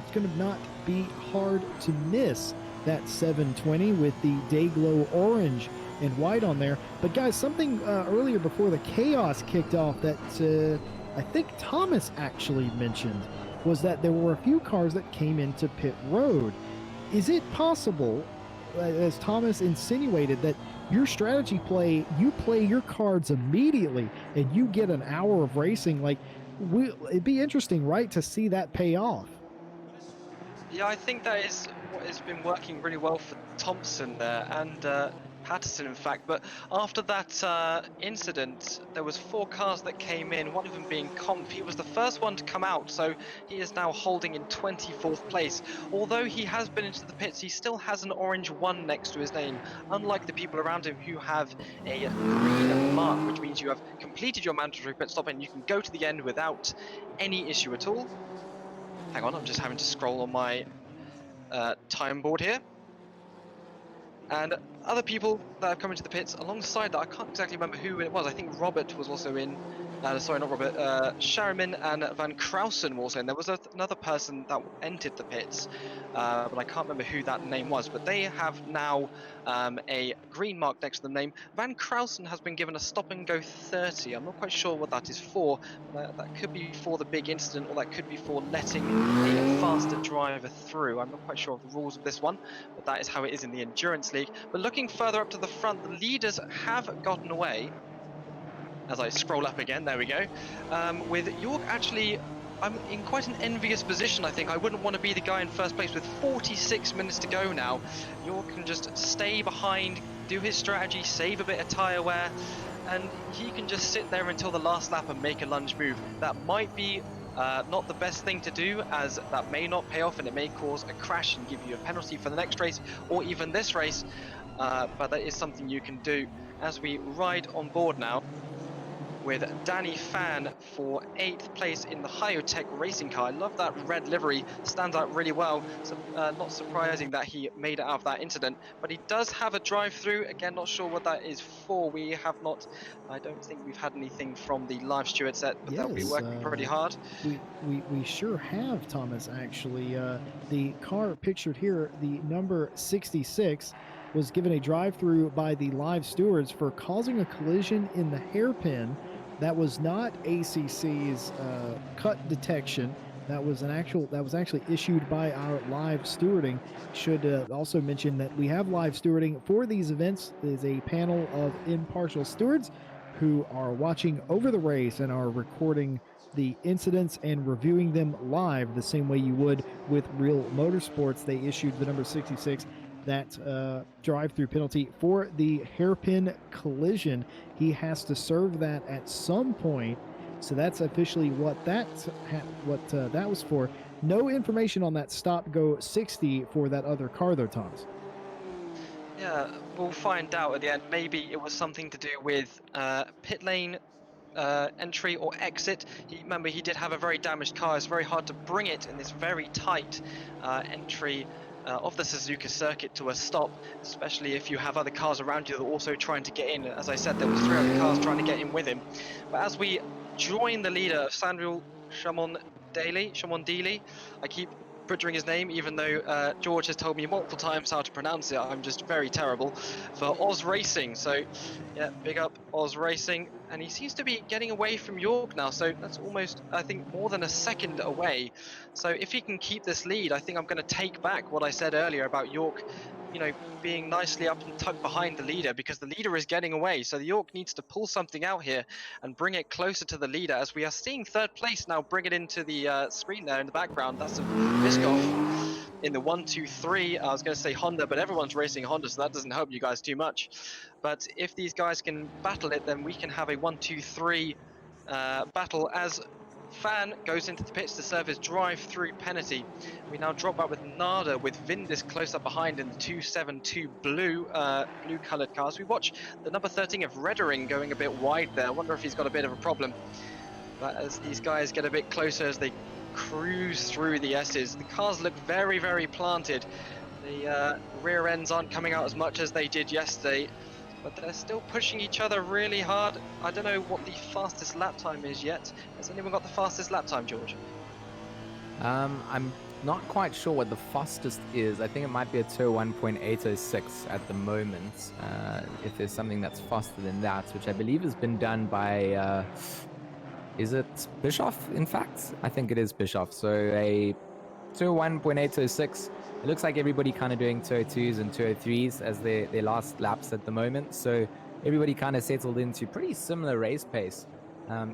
It's going to not be hard to miss that 720 with the Dayglow orange and white on there. But guys, something earlier before the chaos kicked off that I think Thomas actually mentioned was that there were a few cars that came into pit road. Is it possible, as Thomas insinuated, that your strategy play, you play your cards immediately and you get an hour of racing? Like, it'd be interesting, right, to see that pay off. Yeah, I think that is what has been working really well for Thompson there, and Patterson in fact. But after that incident, there was 4 cars that came in, one of them being Comp. He was the first one to come out, so he is now holding in 24th place. Although he has been into the pits, he still has an orange 1 next to his name, unlike the people around him who have a green mark, which means you have completed your mandatory pit stop and you can go to the end without any issue at all. Hang on, I'm just having to scroll on my time board here. And other people that have come into the pits alongside that, I can't exactly remember who it was. I think Robert was also in. Sorry, not Robert. Sharamin and Van Krausen were also in. There was another person that entered the pits, but I can't remember who that name was. But they have now a green mark next to the name. Van Krausen has been given a stop and go 30. I'm not quite sure what that is for. That could be for the big incident, or that could be for letting a faster driver through. I'm not quite sure of the rules of this one, but that is how it is in the Endurance League. But looking further up to the front, the leaders have gotten away. As I scroll up again, there we go. With York actually, I'm in quite an envious position, I think. I wouldn't want to be the guy in first place with 46 minutes to go now. York can just stay behind, do his strategy, save a bit of tyre wear, and he can just sit there until the last lap and make a lunge move. That might be not the best thing to do, as that may not pay off and it may cause a crash and give you a penalty for the next race or even this race, but that is something you can do. As we ride on board now with Danny Fan for 8th place in the Hyotech racing car. I love that red livery, stands out really well. So, not surprising that he made it out of that incident, but he does have a drive-through. Again, not sure what that is for. We have not, I don't think we've had anything from the live steward set, but they'll be working pretty hard. We sure have, Thomas, actually. The car pictured here, the number 66, was given a drive-through by the live stewards for causing a collision in the hairpin. That was not ACC's cut detection. that was actually issued by our live stewarding. Should also mention that we have live stewarding for these events. There's a panel of impartial stewards who are watching over the race and are recording the incidents and reviewing them live the same way you would with real motorsports. They issued the number 66, that drive-through penalty for the hairpin collision. He has to serve that at some point, so that's officially what that was for. No information on that stop-go 60 for that other car though, Thomas. Yeah, we'll find out at the end. Maybe it was something to do with pit lane entry or exit. Remember, he did have a very damaged car. It's very hard to bring it in this very tight entry of the Suzuka circuit to a stop, especially if you have other cars around you that are also trying to get in. As I said, there was 3 other cars trying to get in with him. But as we join the leader, Samuel Shamondili, I keep butchering his name, even though George has told me multiple times how to pronounce it. I'm just very terrible, for Oz Racing. So yeah, big up Oz Racing. And he seems to be getting away from York now, so that's almost, I think, more than a second away. So if he can keep this lead, I think I'm going to take back what I said earlier about York, you know, being nicely up and tucked behind the leader, because the leader is getting away. So the York needs to pull something out here and bring it closer to the leader, as we are seeing third place now bring it into the screen there in the background. That's a Biskov in the 1-2-3. I was going to say Honda, but everyone's racing Honda, so that doesn't help you guys too much. But if these guys can battle it, then we can have a 1-2-3 battle as Fan goes into the pits to serve his drive-through penalty. We now drop out with Nada, with Vindis close up behind in the 272 blue coloured cars. We watch the number 13 of Reddering going a bit wide there. I wonder if he's got a bit of a problem. But as these guys get a bit closer, as they cruise through the S's, the cars look very, very planted. The rear ends aren't coming out as much as they did yesterday, but they're still pushing each other really hard. I don't know what the fastest lap time is yet. Has anyone got the fastest lap time, George? I'm not quite sure what the fastest is. I think it might be a 201.806 at the moment. If there's something that's faster than that, which I believe has been done by, is it Bischoff, in fact? I think it is Bischoff. So a 201.806. It looks like everybody kind of doing 202s and 203s as their last laps at the moment. So everybody kind of settled into pretty similar race pace.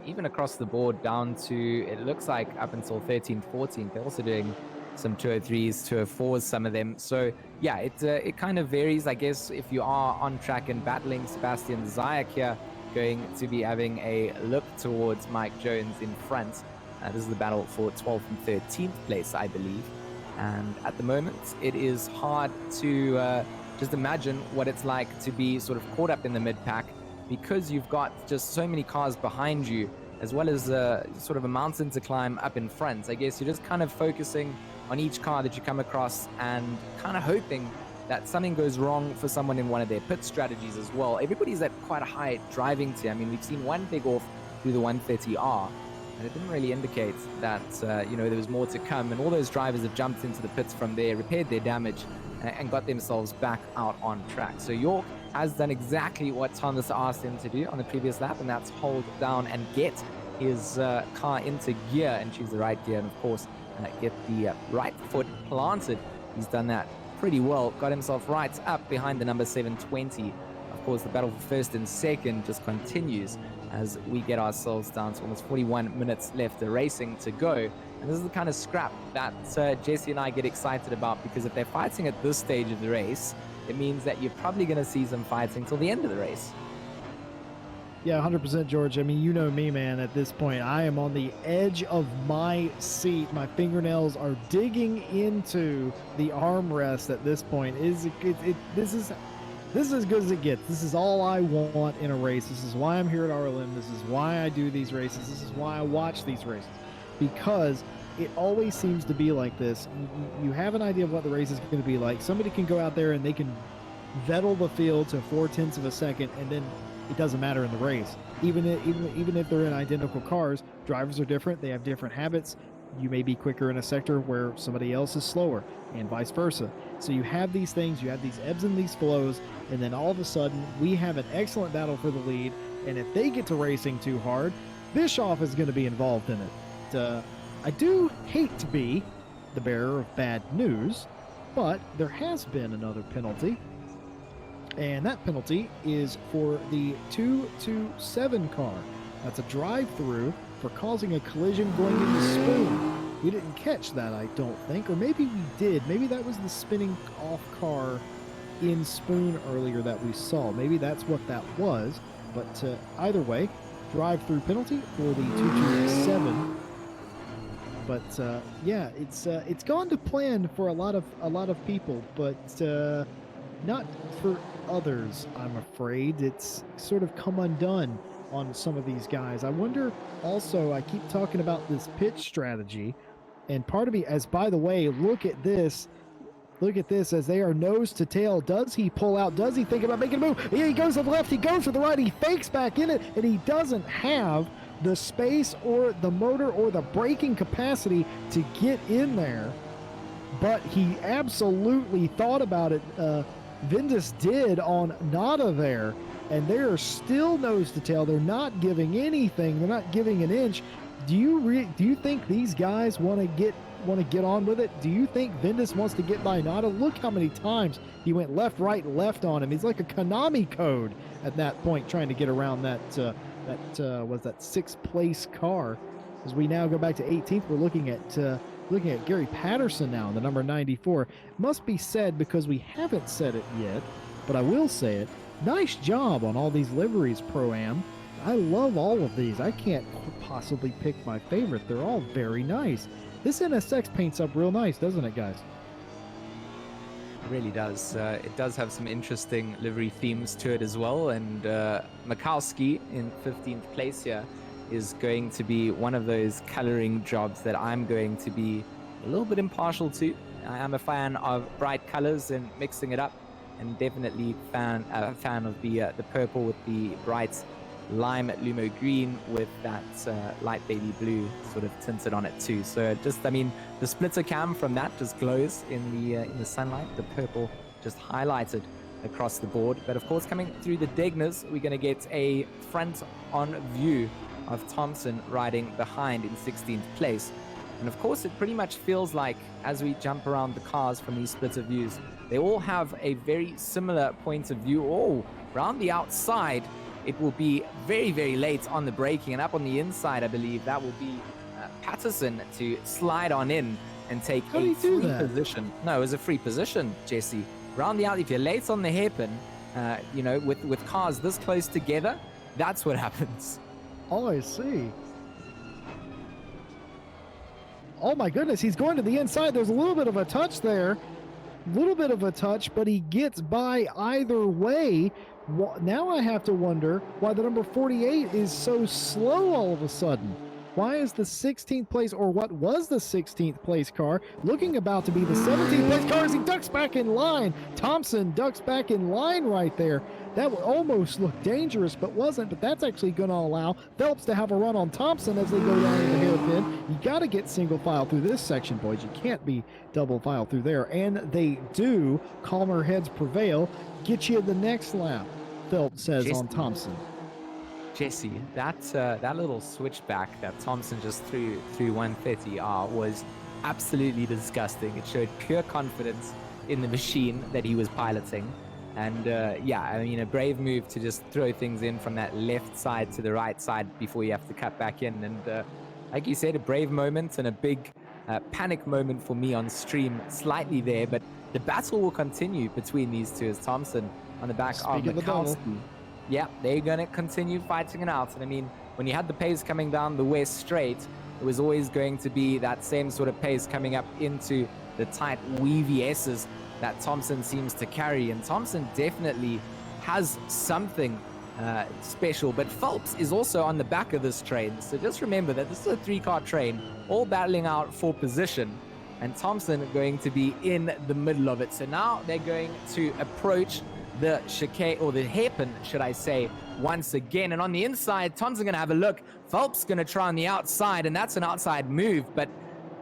Even across the board down to, it looks like up until 13th, 14th, they're also doing some 203s, 204s, some of them. So yeah, it kind of varies. I guess if you are on track and battling Sebastian Zayak here, going to be having a look towards Mike Jones in front. This is the battle for 12th and 13th place, I believe. And at the moment, it is hard to just imagine what it's like to be sort of caught up in the mid-pack, because you've got just so many cars behind you, as well as sort of a mountain to climb up in front. I guess you're just kind of focusing on each car that you come across and kind of hoping that something goes wrong for someone in one of their pit strategies as well. Everybody's at quite a high driving tier. I mean, we've seen one big off through the 130R, and it didn't really indicate that, there was more to come. And all those drivers have jumped into the pits from there, repaired their damage, and got themselves back out on track. So York has done exactly what Thomas asked him to do on the previous lap, and that's hold down and get his car into gear and choose the right gear, and of course, get the right foot planted. He's done that pretty well, got himself right up behind the number 720. Of course, the battle for first and second just continues as we get ourselves down to almost 41 minutes left of racing to go. And this is the kind of scrap that Jesse and I get excited about, because if they're fighting at this stage of the race, it means that you're probably going to see some fighting till the end of the race. Yeah, 100%, George. I mean, you know me, man. At this point, I am on the edge of my seat. My fingernails are digging into the armrest at this point. This is as good as it gets. This is all I want in a race. This is why I'm here at RLM. This is why I do these races. This is why I watch these races, because it always seems to be like this. You have an idea of what the race is going to be like. Somebody can go out there and they can Vettel the field to 0.4 of a second, and then it doesn't matter in the race. Even if they're in identical cars, drivers are different. They have different habits. You may be quicker in a sector where somebody else is slower, and vice versa. So you have these things, you have these ebbs and these flows, and then all of a sudden we have an excellent battle for the lead. And if they get to racing too hard, Bischoff is going to be involved in it. I do hate to be the bearer of bad news, but there has been another penalty. And that penalty is for the 227 car. That's a drive-through for causing a collision going into Spoon. We didn't catch that, I don't think. Or maybe we did. Maybe that was the spinning off car in Spoon earlier that we saw. Maybe that's what that was. But either way, drive-through penalty for the 227. But yeah, it's gone to plan for a lot of people, but not for others, I'm afraid. It's sort of come undone on some of these guys. I wonder also, I keep talking about this pitch strategy, and part of me, as by the way, look at this as they are nose to tail. Does he pull out? Does he think about making a move? Yeah, he goes to the left, he goes to the right, he fakes back in it, and he doesn't have the space or the motor or the braking capacity to get in there. But he absolutely thought about it. Vindus did on Nada there, and they are still nose to tail. They're not giving anything. They're not giving an inch. Do you think these guys want to get on with it? Do you think Vindus wants to get by Nada? Look how many times he went left, right, left on him. He's like a Konami code at that point, trying to get around that sixth place car. As we now go back to 18th, we're looking at Gary Patterson now, the number 94. Must be said, because we haven't said it yet, but I will say it. Nice job on all these liveries, Pro-Am. I love all of these. I can't possibly pick my favorite. They're all very nice. This NSX paints up real nice, doesn't it, guys? It really does. It does have some interesting livery themes to it as well. And Mikowski in 15th place here is going to be one of those coloring jobs that I'm going to be a little bit impartial to. I am a fan of bright colors and mixing it up, and definitely a fan of the purple with the bright lime lumo green with that light baby blue sort of tinted on it too. So just, I mean, the splitter cam from that just glows in the sunlight. The purple just highlighted across the board. But of course, coming through the Degners, we're going to get a front-on view of Thompson riding behind in 16th place. And of course, it pretty much feels like, as we jump around the cars from these splitter views, they all have a very similar point of view. Oh, around the outside, it will be very, very late on the braking. And up on the inside, I believe, that will be Patterson to slide on in and take a free position. No, it was a free position, Jesse. Round the out, if you're late on the hairpin, with cars this close together, that's what happens. Oh, I see. Oh my goodness, he's going to the inside. There's a little bit of a touch there. Little bit of a touch, but he gets by either way. Now I have to wonder why the number 48 is so slow all of a sudden. Why is the 16th place, or what was the 16th place car, looking about to be the 17th place car as he ducks back in line? Thompson ducks back in line right there. That would almost look dangerous, but wasn't. But that's actually going to allow Phelps to have a run on Thompson as they go down in the hairpin. You got to get single file through this section, boys. You can't be double file through there. And they do. Calmer heads prevail. Get you the next lap, Phelps says on Thompson. Jesse, that little switchback that Thompson just threw 130 was absolutely disgusting. It showed pure confidence in the machine that he was piloting. And a brave move to just throw things in from that left side to the right side before you have to cut back in. And like you said, a brave moment and a big panic moment for me on stream slightly there. But the battle will continue between these two as Thompson on the back of Mikowski. Yeah, they're going to continue fighting it out. And I mean, when you had the pace coming down the west straight, it was always going to be that same sort of pace coming up into the tight weavy S's that Thompson seems to carry. And Thompson definitely has something special. But Phelps is also on the back of this train. So just remember that this is a three-car train, all battling out for position. And Thompson going to be in the middle of it. So now they're going to approach the chicane, or the hairpin, should I say, once again. And on the inside, Thompson going to have a look. Phelps going to try on the outside, and that's an outside move. But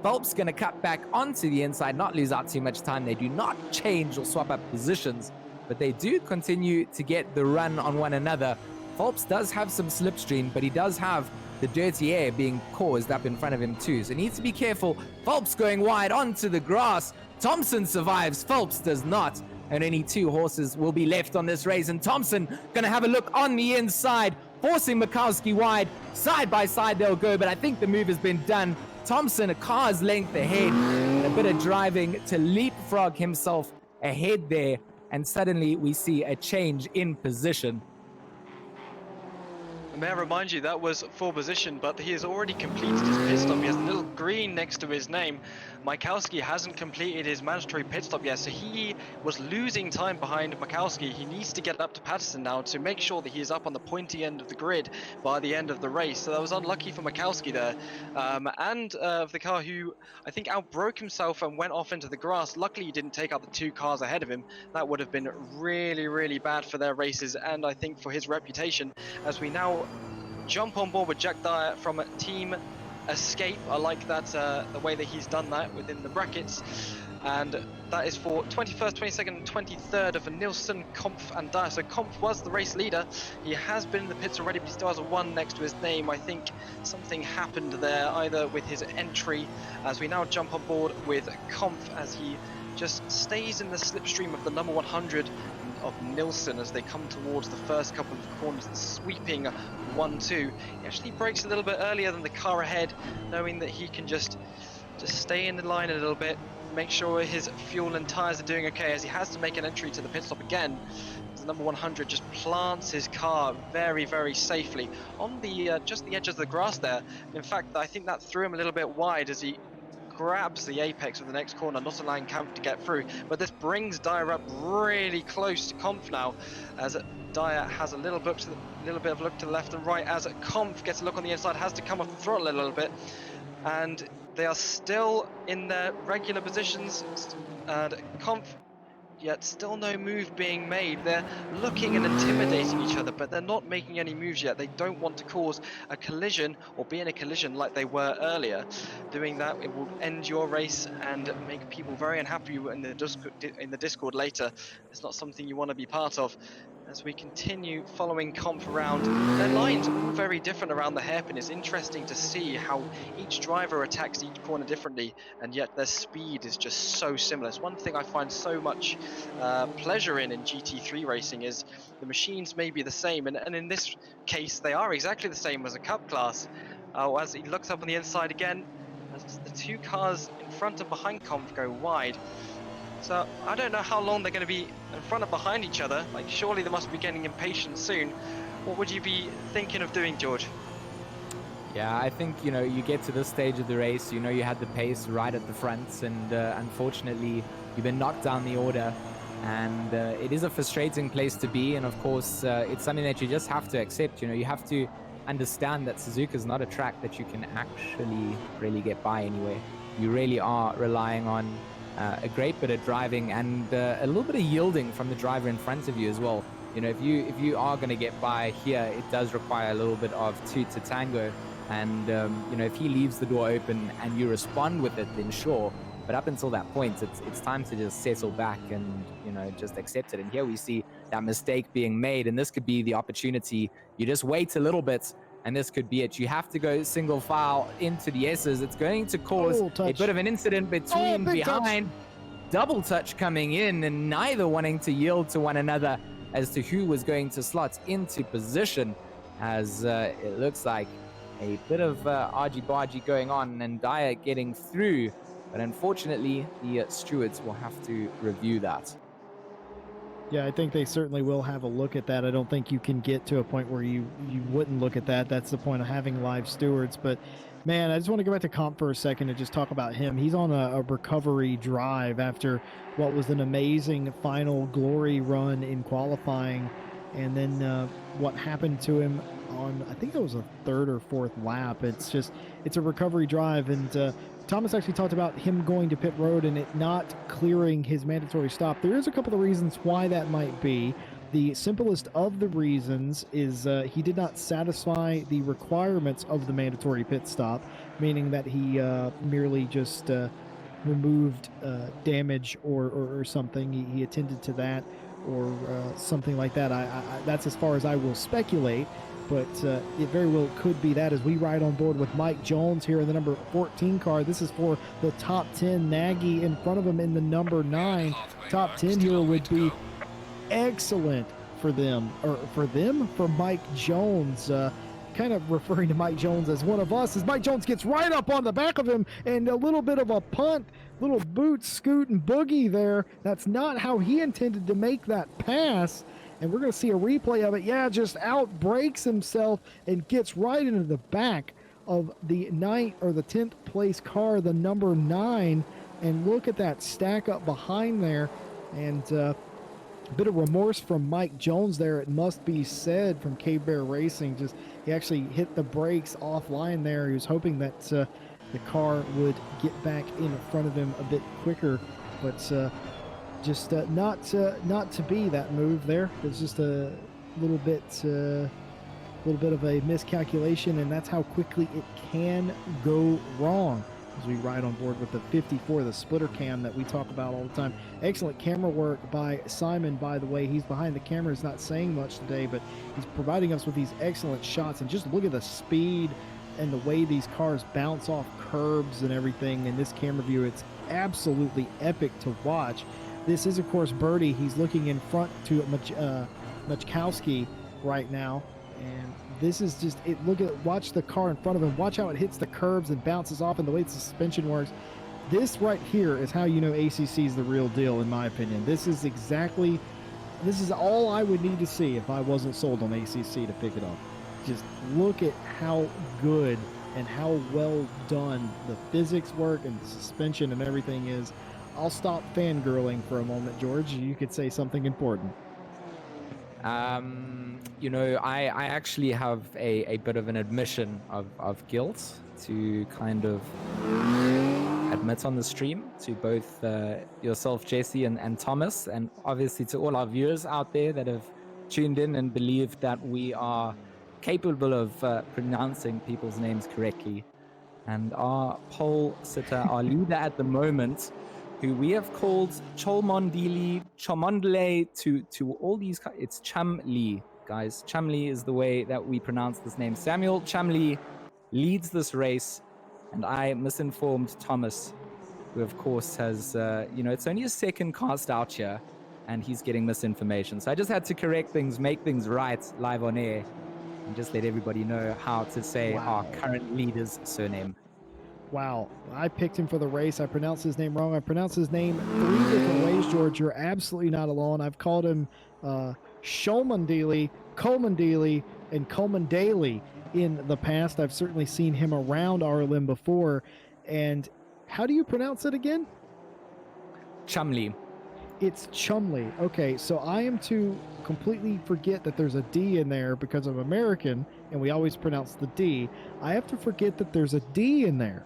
Phelps going to cut back onto the inside, not lose out too much time. They do not change or swap up positions, but they do continue to get the run on one another. Phelps does have some slipstream, but he does have the dirty air being caused up in front of him too. So needs to be careful. Phelps going wide onto the grass. Thompson survives, Phelps does not. And only 2 horses will be left on this race. And Thompson going to have a look on the inside, forcing Mikowski wide. Side by side they'll go, but I think the move has been done. Thompson a car's length ahead. A bit of driving to leapfrog himself ahead there. And suddenly we see a change in position. May I remind you, that was for position, but he has already completed his pit stop. He has a little green next to his name. Mikowski hasn't completed his mandatory pit stop yet, so he was losing time behind Mikowski. He needs to get up to Patterson now to make sure that he is up on the pointy end of the grid by the end of the race. So that was unlucky for Mikowski there. And the car who I think outbroke himself and went off into the grass. Luckily he didn't take out the 2 cars ahead of him. That would have been really, really bad for their races and I think for his reputation, as we now jump on board with Jack Dyer from Team Escape. I like that, the way that he's done that within the brackets. And that is for 21st, 22nd, and 23rd of Nilsson, Kompf, and Dyer. So Kompf was the race leader. He has been in the pits already, but he still has a 1 next to his name. I think something happened there, either with his entry, as we now jump on board with Kompf, as he just stays in the slipstream of the number 100 of Nilsson as they come towards the first couple of corners, sweeping 1-2. He actually brakes a little bit earlier than the car ahead, knowing that he can just stay in the line a little bit, make sure his fuel and tyres are doing okay, as he has to make an entry to the pit stop again. The number 100 just plants his car very, very safely on the just the edge of the grass there. In fact, I think that threw him a little bit wide as he grabs the apex of the next corner, not allowing Kampf to get through. But this brings Dyer up really close to Kampf now, as Dyer has a little bit of look to the left and right, as Kampf gets a look on the inside, has to come off the throttle a little bit, and they are still in their regular positions, and Kampf, yet still no move being made. They're looking and intimidating each other, but they're not making any moves yet. They don't want to cause a collision or be in a collision like they were earlier. Doing that, it will end your race and make people very unhappy in the Discord later. It's not something you want to be part of. As we continue following Comp around, their lines are all very different around the hairpin. It's interesting to see how each driver attacks each corner differently, and yet their speed is just so similar. It's one thing I find so much pleasure in GT3 racing is the machines may be the same, and in this case they are exactly the same as a cup class. As he looks up on the inside again, as the 2 cars in front and behind Comp go wide. So I don't know how long they're going to be in front and behind each other. Like, surely they must be getting impatient soon. What would you be thinking of doing, George? Yeah, I think, you get to this stage of the race, you had the pace right at the front, and unfortunately you've been knocked down the order, and it is a frustrating place to be. And of course it's something that you just have to accept. You have to understand that Suzuka is not a track that you can actually really get by anyway. You really are relying on a great bit of driving and a little bit of yielding from the driver in front of you as well. If you are going to get by here, it does require a little bit of 2 to tango. And if he leaves the door open and you respond with it, then sure. But up until that point, it's time to just settle back and just accept it. And here we see that mistake being made, and this could be the opportunity. You just wait a little bit, and this could be it. You have to go single file into the S's. It's going to cause a bit of an incident between behind. Double touch coming in, and neither wanting to yield to one another as to who was going to slot into position, as it looks like a bit of argy-bargy going on, and Dyer getting through. But unfortunately, the stewards will have to review that. Yeah, I think they certainly will have a look at that. I don't think you can get to a point where you wouldn't look at that. That's the point of having live stewards. But, man, I just want to go back to Comp for a second and just talk about him. He's on a recovery drive after what was an amazing final glory run in qualifying. And then what happened to him on, I think it was a 3rd or 4th lap. It's a recovery drive. And Thomas actually talked about him going to pit road and it not clearing his mandatory stop. There is a couple of reasons why that might be. The simplest of the reasons is he did not satisfy the requirements of the mandatory pit stop, meaning that he merely just removed damage or something. He attended to that. or something like that. That's as far as I will speculate, but it very well could be that as we ride on board with Mike Jones here in the number 14 car. This is for the top 10. Nagy in front of him in the number 9. Top 10 here would be excellent for them, or for Mike Jones. Kind of referring to Mike Jones as one of us, as Mike Jones gets right up on the back of him, and a little bit of a punt, little boot, scoot, and boogie there. That's not how he intended to make that pass, and we're going to see a replay of it. Yeah, just out breaks himself and gets right into the back of the 9th or the 10th place car, the number 9, and look at that stack up behind there, and a bit of remorse from Mike Jones there, it must be said, from Cave Bear Racing. Just he actually hit the brakes offline there. He was hoping that the car would get back in front of him a bit quicker, but just not to be that move there. It was just a little bit of a miscalculation, and that's how quickly it can go wrong. As we ride on board with the 54, the splitter cam that we talk about all the time. Excellent camera work by Simon, by the way. He's behind the camera, he's not saying much today, but he's providing us with these excellent shots. And just look at the speed and the way these cars bounce off curbs and everything in this camera view. It's absolutely epic to watch. This is, of course, Birdie. He's looking in front to Machkowski right now. And this is just it. Watch the car in front of him. Watch how it hits the curbs and bounces off, and the way the suspension works. This right here is how you know ACC is the real deal, in my opinion. This is all I would need to see if I wasn't sold on ACC to pick it up. Just look at how good and how well done the physics work and the suspension and everything is. I'll stop fangirling for a moment, George. You could say something important. I actually have a bit of an admission of guilt to kind of admit on the stream to both yourself, Jesse, and Thomas, and obviously to all our viewers out there that have tuned in and believed that we are capable of pronouncing people's names correctly. And our pole sitter, our leader at the moment, who we have called Cholmondili, Chomondele to all these, it's Chamli, guys. Chamli is the way that we pronounce this name. Samuel Chamli leads this race, and I misinformed Thomas, who of course has, it's only his second cast out here, and he's getting misinformation. So I just had to correct things, make things right live on air, and just let everybody know how to say our current leader's surname. Wow, I picked him for the race. I pronounced his name wrong. I pronounced his name 3 different ways, George. You're absolutely not alone. I've called him Shomondili, Colmondili, and Colmondale in the past. I've certainly seen him around RLM before. And how do you pronounce it again? Chumley. It's Chumley. Okay, so I am to completely forget that there's a D in there because I'm American, and we always pronounce the D. I have to forget that there's a D in there.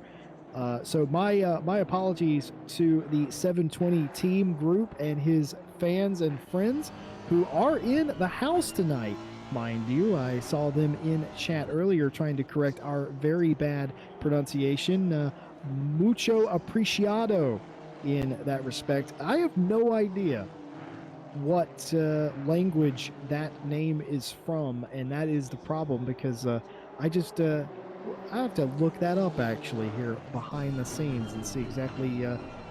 So my apologies to the 720 team group and his fans and friends who are in the house tonight. Mind you, I saw them in chat earlier trying to correct our very bad pronunciation. Mucho apreciado in that respect. I have no idea what language that name is from, and that is the problem, because I have to look that up actually here behind the scenes and see exactly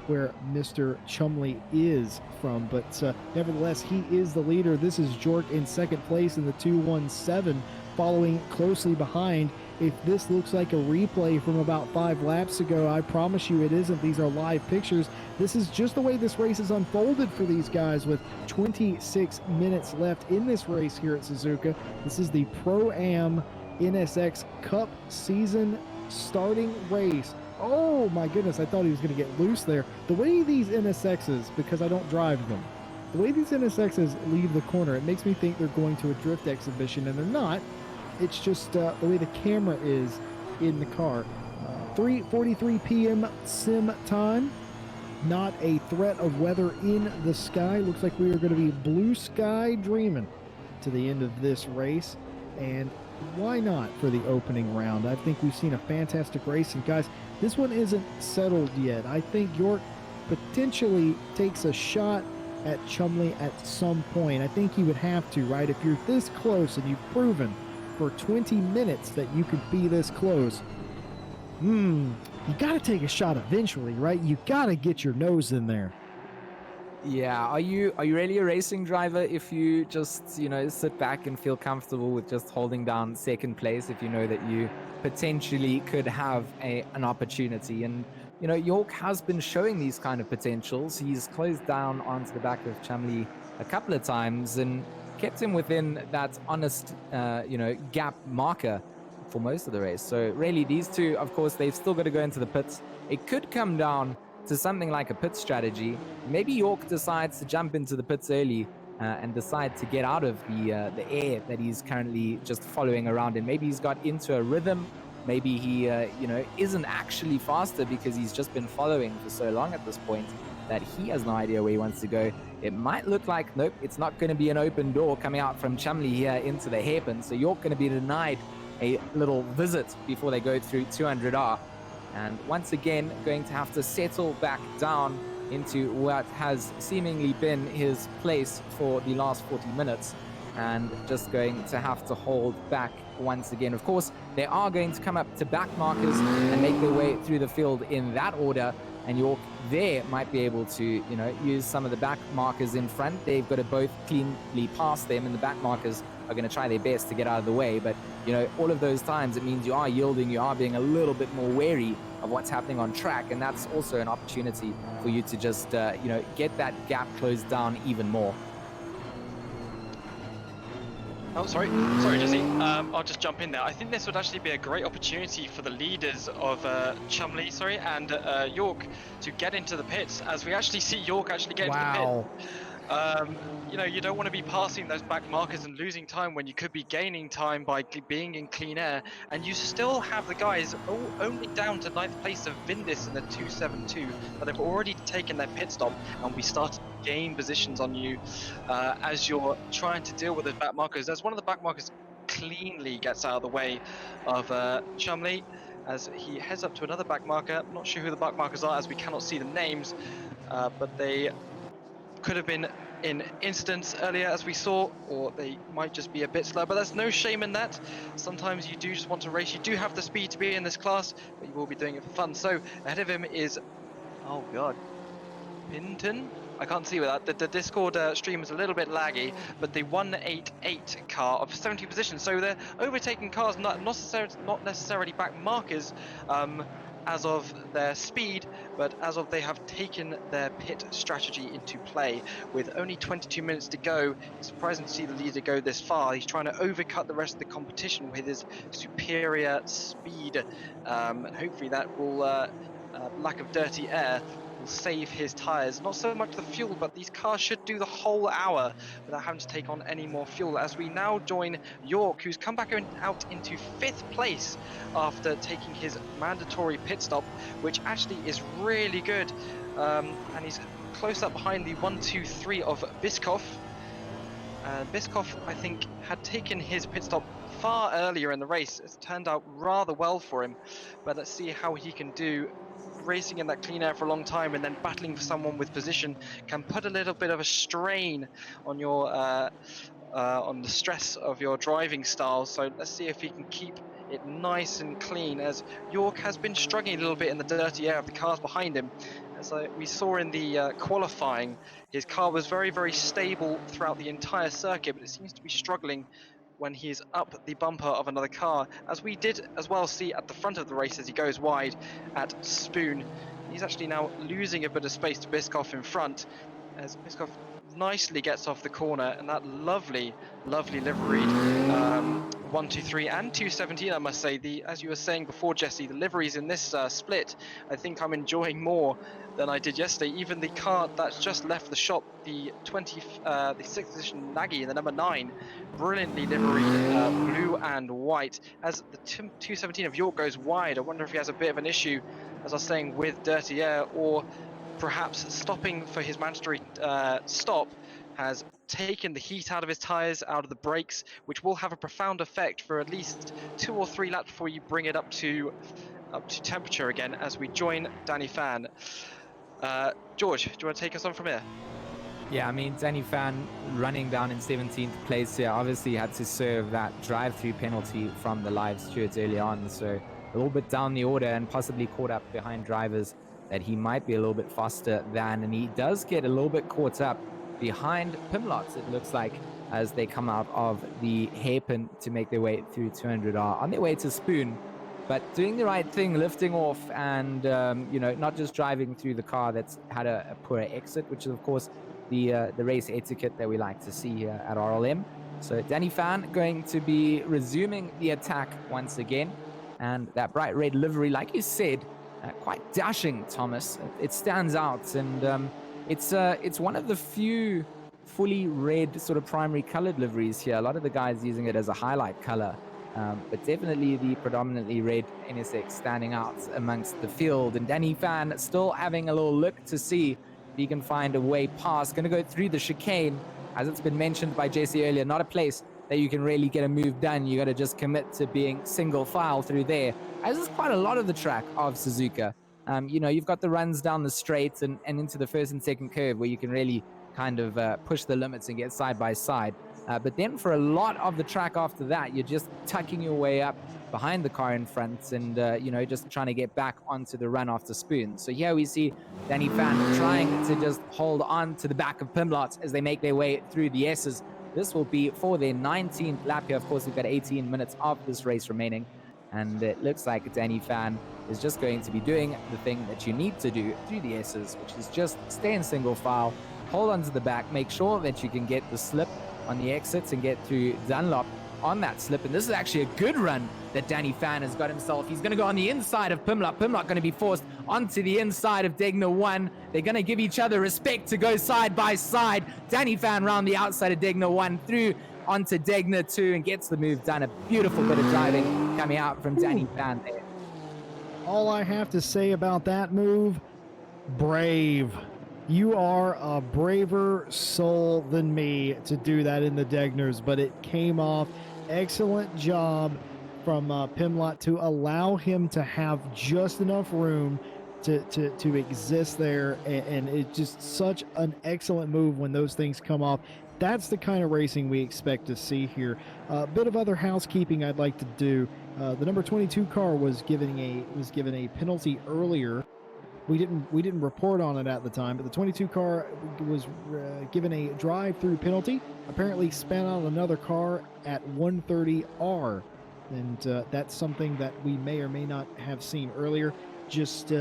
where Mr. Chumley is from. But nevertheless, he is the leader. This is Jork in second place in the 217, following closely behind. If this looks like a replay from about 5 laps ago, I promise you it isn't. These are live pictures. This is just the way this race has unfolded for these guys, with 26 minutes left in this race here at Suzuka. This is the Pro-Am NSX Cup season starting race. Oh my goodness, I thought he was going to get loose there. The way these NSXs, because I don't drive them, the way these NSXs leave the corner, it makes me think they're going to a drift exhibition, and they're not. It's just the way the camera is in the car. 3:43 p.m. sim time. Not a threat of weather in the sky. Looks like we are going to be blue sky dreaming to the end of this race. And why not for the opening round? I think we've seen a fantastic race. And guys, this one isn't settled yet. I think York potentially takes a shot at Chumley at some point. I think you would have to, right? If you're this close and you've proven for 20 minutes that you could be this close, you got to take a shot eventually, right? You got to get your nose in there. Yeah, are you really a racing driver if you just, you know, sit back and feel comfortable with just holding down second place if you know that you potentially could have an opportunity? And, you know, York has been showing these kind of potentials. He's closed down onto the back of Chumley a couple of times and kept him within that honest, gap marker for most of the race. So really, these two, of course, they've still got to go into the pits. It could come down to something like a pit strategy. Maybe York decides to jump into the pits early and decide to get out of the air that he's currently just following around in. Maybe he's got into a rhythm. Maybe he, isn't actually faster because he's just been following for so long at this point that he has no idea where he wants to go. It might look like, nope, it's not going to be an open door coming out from Chumley here into the hairpin. So York going to be denied a little visit before they go through 200R. And once again, going to have to settle back down into what has seemingly been his place for the last 40 minutes. And just going to have to hold back once again. Of course, they are going to come up to back markers and make their way through the field in that order. And York there might be able to, use some of the back markers in front. They've got to both cleanly pass them, and the back markers are going to try their best to get out of the way. But, all of those times, it means you are yielding, you are being a little bit more wary of what's happening on track. And that's also an opportunity for you to just, get that gap closed down even more. Oh, sorry, Jesse. I'll just jump in there. I think this would actually be a great opportunity for the leaders of Chumley, and York to get into the pits, as we actually see York actually get into the pit. You don't want to be passing those back markers and losing time when you could be gaining time by being in clean air, and you still have the guys only down to 9th place of Vindis in the 272 that have already taken their pit stop, and we start to gain positions on you as you're trying to deal with those back markers. As one of the back markers cleanly gets out of the way of Chumley, as he heads up to another back marker. I'm not sure who the back markers are, as we cannot see the names, but they could have been in incidents earlier, as we saw, or they might just be a bit slow, but there's no shame in that. Sometimes you do just want to race. You do have the speed to be in this class, but you will be doing it for fun. So ahead of him is, oh god, Pinton? I can't see with that. The Discord stream is a little bit laggy, but the 188 car of 70 positions. So they're overtaking cars, not necessarily back markers, as of their speed, but as of they have taken their pit strategy into play. With only 22 minutes to go, it's surprising to see the leader go this far. He's trying to overcut the rest of the competition with his superior speed, and hopefully that will, lack of dirty air, will save his tyres. Not so much the fuel, but these cars should do the whole hour without having to take on any more fuel, as we now join York, who's come back out into 5th place after taking his mandatory pit stop, which actually is really good, and he's close up behind the 1-2-3 of Biskov. Biskov, I think, had taken his pit stop far earlier in the race. It's turned out rather well for him, but let's see how he can do. Racing in that clean air for a long time and then battling for someone with position can put a little bit of a strain on your on the stress of your driving style. So let's see if he can keep it nice and clean, as York has been struggling a little bit in the dirty air of the cars behind him. As we saw in the qualifying, his car was very, very stable throughout the entire circuit, but it seems to be struggling when he's up the bumper of another car, as we did as well see at the front of the race as he goes wide at Spoon. He's actually now losing a bit of space to Biskov in front, as Biskov nicely gets off the corner, and that lovely liveried 123 and 217, I must say. As you were saying before, Jesse, the liveries in this split, I think I'm enjoying more than I did yesterday. Even the car that's just left the shop, the 6th edition Nagy in the number 9, brilliantly liveried blue and white. As the 217 of York goes wide, I wonder if he has a bit of an issue, as I was saying, with dirty air, or perhaps stopping for his mandatory stop has taken the heat out of his tyres, out of the brakes, which will have a profound effect for at least 2 or 3 laps before you bring it up to temperature again, as we join Danny Fan. George, do you want to take us on from here? Yeah, I mean, Danny Fan running down in 17th place here obviously had to serve that drive-through penalty from the live stewards early on. So a little bit down the order and possibly caught up behind drivers that he might be a little bit faster than. And he does get a little bit caught up behind Pimlots, it looks like, as they come out of the hairpin to make their way through 200R on their way to Spoon. But doing the right thing, lifting off and, not just driving through the car that's had a poor exit, which is, of course, the race etiquette that we like to see here at RLM. So Danny Fan going to be resuming the attack once again. And that bright red livery, like you said, quite dashing, Thomas. It stands out. And it's one of the few fully red sort of primary colored liveries here. A lot of the guys using it as a highlight color. But definitely the predominantly red NSX standing out amongst the field. And Danny Fan still having a little look to see if he can find a way past. Going to go through the chicane, as it's been mentioned by JC earlier, not a place that you can really get a move done. You got to just commit to being single file through there, as is quite a lot of the track of Suzuka. You've got the runs down the straight and into the first and second curve where you can really kind of push the limits and get side by side. But then for a lot of the track after that, you're just tucking your way up behind the car in front and, just trying to get back onto the run after Spoon. So here we see Danny Fan trying to just hold on to the back of Pimlot as they make their way through the S's. This will be for their 19th lap here. Of course, we've got 18 minutes of this race remaining. And it looks like Danny Fan is just going to be doing the thing that you need to do through the S's, which is just stay in single file, hold on to the back, make sure that you can get the slip on the exits and get through Dunlop on that slip. And this is actually a good run that Danny Fan has got himself. He's going to go on the inside of Pimlot. Pimlot going to be forced onto the inside of Degner 1. They're going to give each other respect to go side by side. Danny Fan round the outside of Degner 1 through onto Degner 2 and gets the move done. A beautiful bit of driving coming out from Danny Fan there. All I have to say about that move, brave. You are a braver soul than me to do that in the Degners, but it came off. Excellent job from Pimlot to allow him to have just enough room to exist there, and it's just such an excellent move when those things come off. That's the kind of racing we expect to see here. A bit of other housekeeping I'd like to do. The number 22 car was given a penalty earlier. We didn't report on it at the time, but the 22 car was given a drive-through penalty. Apparently span out another car at 130R, and that's something that we may or may not have seen earlier. Just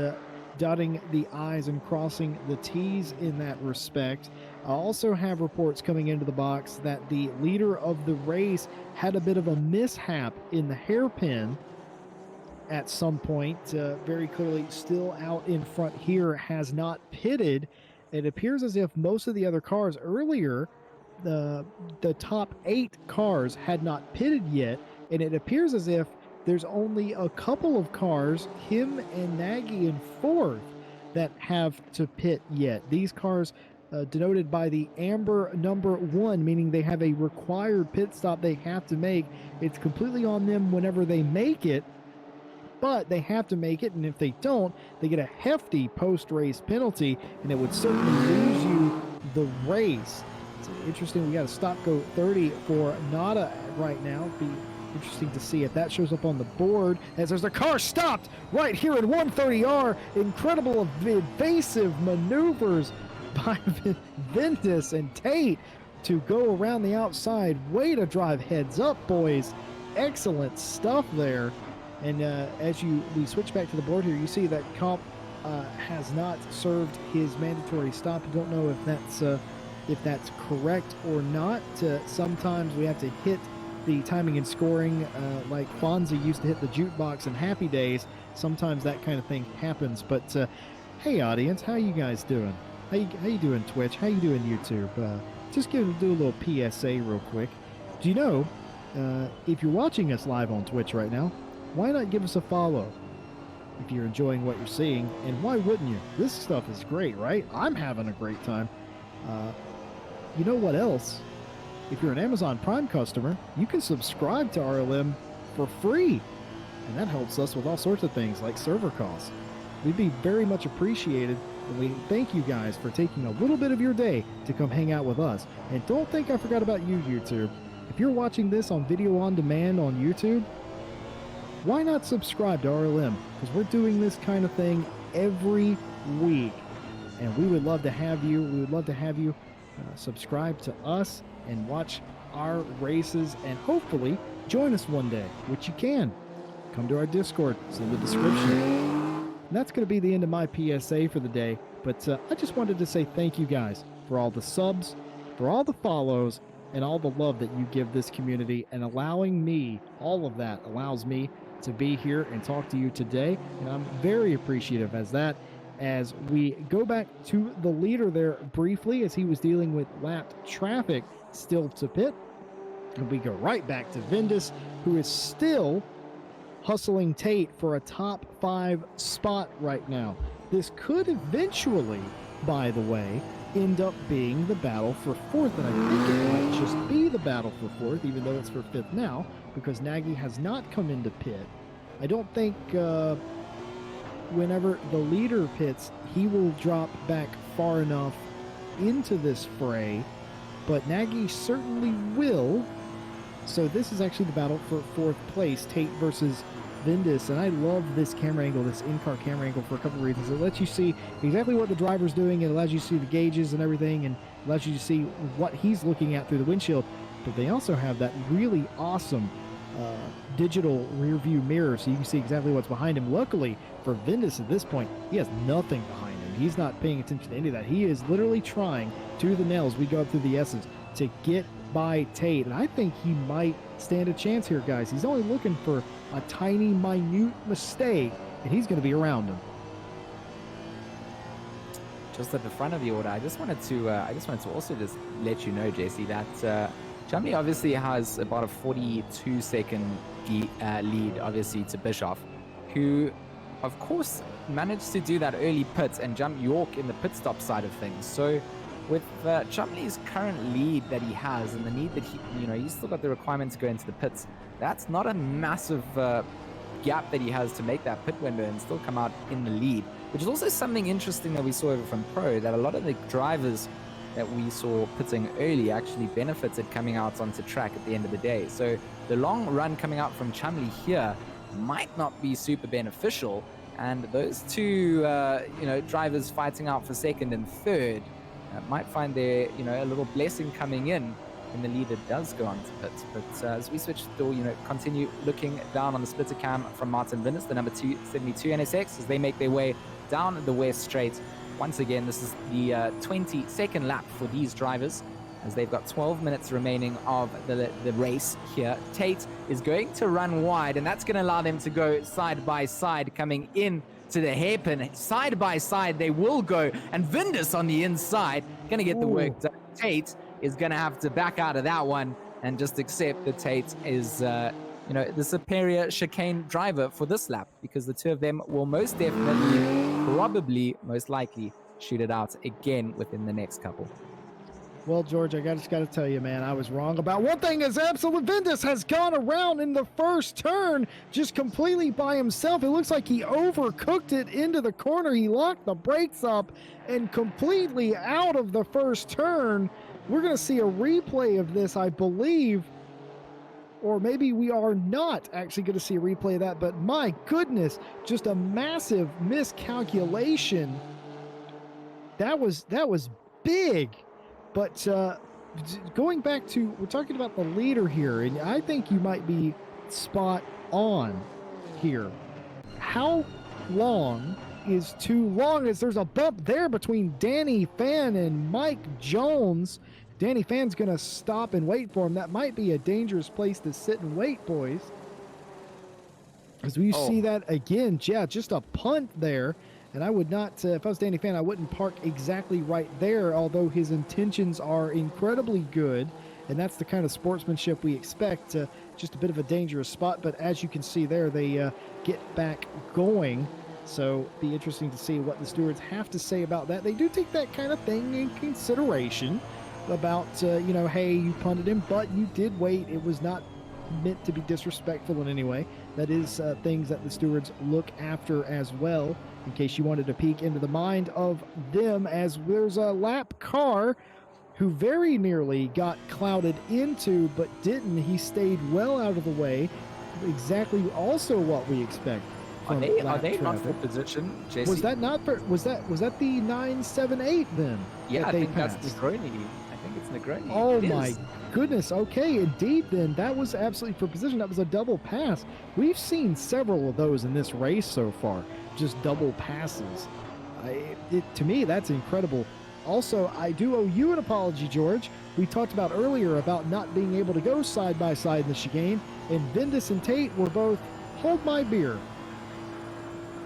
dotting the I's and crossing the T's in that respect. I also have reports coming into the box that the leader of the race had a bit of a mishap in the hairpin at some point, very clearly still out in front here, has not pitted. It appears as if most of the other cars earlier, the top 8 cars had not pitted yet, and it appears as if there's only a couple of cars, him and Nagy in 4th, that have to pit yet. These cars denoted by the amber number 1, meaning they have a required pit stop they have to make. It's completely on them whenever they make it, but they have to make it, and if they don't, they get a hefty post-race penalty, and it would certainly lose you the race. It's interesting. We got a stop-go 30 for Nada right now. It'd be interesting to see if that shows up on the board, as there's a car stopped right here at 130R. Incredible evasive maneuvers by Ventus and Tate to go around the outside. Way to drive heads up, boys. Excellent stuff there. And as we switch back to the board here, you see that Comp has not served his mandatory stop. I don't know if that's correct or not. Sometimes we have to hit the timing and scoring like Fonzie used to hit the jukebox in Happy Days. Sometimes that kind of thing happens. But hey, audience, how you guys doing? How you doing, Twitch? How you doing, YouTube? Just do a little PSA real quick. Do you know, if you're watching us live on Twitch right now, why not give us a follow if you're enjoying what you're seeing? And why wouldn't you? This stuff is great, right? I'm having a great time. You know what else? If you're an Amazon Prime customer, you can subscribe to RLM for free. And that helps us with all sorts of things like server costs. We'd be very much appreciated And we thank you guys for taking a little bit of your day to come hang out with us. And don't think I forgot about you, YouTube. If you're watching this on video on demand on YouTube, why not subscribe to RLM? Because we're doing this kind of thing every week. And we would love to have you. We would love to have you subscribe to us and watch our races and hopefully join us one day, which you can. Come to our Discord. It's in the description. And that's going to be the end of my PSA for the day. But I just wanted to say thank you guys for all the subs, for all the follows, and all the love that you give this community, and allowing me, all of that allows me to be here and talk to you today. And I'm very appreciative as we go back to the leader there briefly as he was dealing with lapped traffic still to pit. And we go right back to Vindus, who is still hustling Tate for a top 5 spot right now. This could eventually, by the way, end up being the battle for 4th, and I think it might just be the battle for 4th, even though it's for 5th now, because Nagy has not come into pit. I don't think whenever the leader pits, he will drop back far enough into this fray, but Nagy certainly will. So this is actually the battle for 4th place, Tate versus Vindus, and I love this camera angle, this in-car camera angle, for a couple of reasons. It lets you see exactly what the driver's doing, it allows you to see the gauges and everything, and allows you to see what he's looking at through the windshield. But they also have that really awesome digital rear view mirror, so you can see exactly what's behind him. Luckily for Vindus at this point, he has nothing behind him. He's not paying attention to any of that. He is literally trying to the nails, we go up through the S's, to get by Tate, and I think he might stand a chance here, guys. He's only looking for a tiny, minute mistake, and he's going to be around him. Just at the front of the order, I just wanted to also just let you know, JC, that Chumley obviously has about a 42-second lead, obviously, to Bischoff, who, of course, managed to do that early pit and jump York in the pit stop side of things. So with Chumley's current lead that he has, and the need that he's still got the requirement to go into the pits, that's not a massive gap that he has to make that pit window and still come out in the lead, which is also something interesting that we saw over from Pro, that a lot of the drivers that we saw pitting early actually benefited coming out onto track at the end of the day. So the long run coming out from Chumley here might not be super beneficial, and those two drivers fighting out for second and third might find their a little blessing coming in when the leader does go on to pit. But as we switch the door, continue looking down on the splitter cam from Martin Vindus, the number 272 NSX, as they make their way down the West Straight. Once again, this is the 22nd lap for these drivers, as they've got 12 minutes remaining of the race here. Tate is going to run wide, and that's going to allow them to go side by side, coming in to the hairpin. Side by side they will go, and Vindus on the inside going to get the work done. Tate is going to have to back out of that one and just accept that Tate is the superior chicane driver for this lap, because the two of them will most definitely, probably, most likely shoot it out again within the next couple. Well, George, I just got to tell you, man, I was wrong about one thing. Is Absolute Vindus has gone around in the first turn just completely by himself. It looks like he overcooked it into the corner. He locked the brakes up and completely out of the first turn. We're going to see a replay of this, I believe, or maybe we are not actually going to see a replay of that, but my goodness, just a massive miscalculation. That was big. But going back to, we're talking about the leader here, and I think you might be spot on here. How long is too long? As there's a bump there between Danny Fan and Mike Jones. Danny Fan's going to stop and wait for him. That might be a dangerous place to sit and wait, boys. As we see that again, yeah, just a punt there. And I would not, if I was Danny Fan, I wouldn't park exactly right there, although his intentions are incredibly good. And that's the kind of sportsmanship we expect. Just a bit of a dangerous spot. But as you can see there, they get back going. So be interesting to see what the stewards have to say about that. They do take that kind of thing in consideration about, hey, you punted him, but you did wait. It was not meant to be disrespectful in any way. That is things that the stewards look after as well, in case you wanted to peek into the mind of them, as there's a lap car who very nearly got clouded into but didn't. He stayed well out of the way. Exactly also what we expect. Are they not traffic. for position, Jesse? Was that not for, was that the 978 then? Yeah, that I they think that's passed? Negroni. I think it's Negroni. Oh It my is. goodness. Okay, indeed then. That was absolutely for position. That was a double pass. We've seen several of those in this race so far. Just double passes. To me, that's incredible. Also, I do owe you an apology, George. We talked about earlier about not being able to go side by side in the chicane, and Vindis and Tate were both, hold my beer.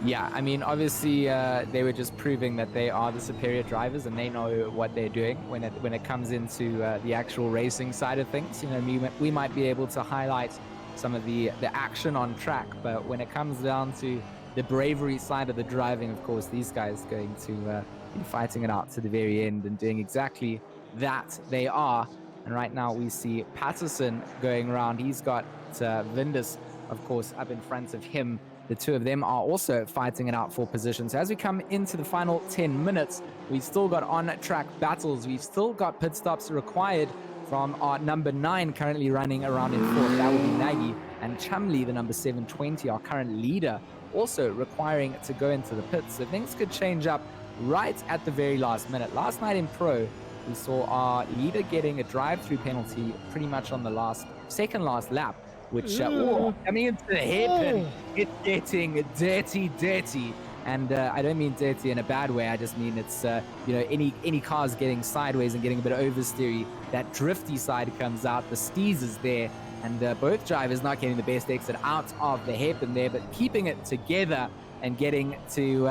Yeah, I mean, obviously, they were just proving that they are the superior drivers and they know what they're doing when it comes into the actual racing side of things. You know, we might be able to highlight some of the action on track, but when it comes down to the bravery side of the driving, of course, these guys are going to be fighting it out to the very end and doing exactly that they are. And right now we see Patterson going around. He's got Vindis, of course, up in front of him. The two of them are also fighting it out for position. So as we come into the final 10 minutes, we've still got on-track battles. We've still got pit stops required from our number 9 currently running around in 4th. That will be Nagy. And Chumley, the number 720, our current leader, also requiring to go into the pits. So things could change up right at the very last minute. Last night in Pro, we saw our leader getting a drive-through penalty pretty much on the second last lap, which coming into the hairpin, it's getting dirty. And I don't mean dirty in a bad way. I just mean it's any cars getting sideways and getting a bit oversteery. That drifty side comes out. The steez is there, and both drivers not getting the best exit out of the hairpin there, but keeping it together and getting to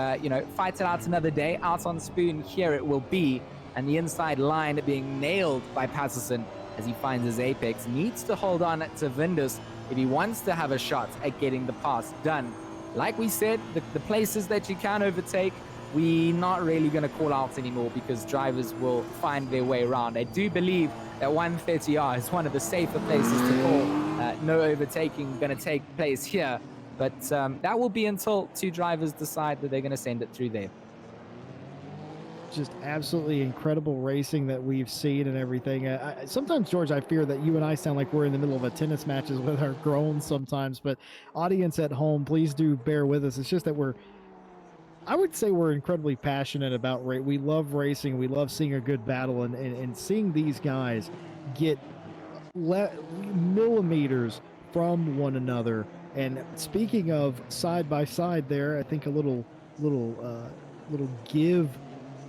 fight it out another day. Out on spoon, here it will be, and the inside line being nailed by Patterson as he finds his apex. Needs to hold on to Vindis if he wants to have a shot at getting the pass done. Like we said, the places that you can overtake, we're not really going to call out anymore because drivers will find their way around. I do believe that 130R is one of the safer places to call. No overtaking going to take place here, but that will be until two drivers decide that they're going to send it through there. Just absolutely incredible racing that we've seen and everything. Sometimes, George, I fear that you and I sound like we're in the middle of a tennis matches with our groans sometimes, but audience at home, please do bear with us. It's just that I would say we're incredibly passionate about we love racing. We love seeing a good battle and seeing these guys get millimeters from one another. And speaking of side by side there, I think a little give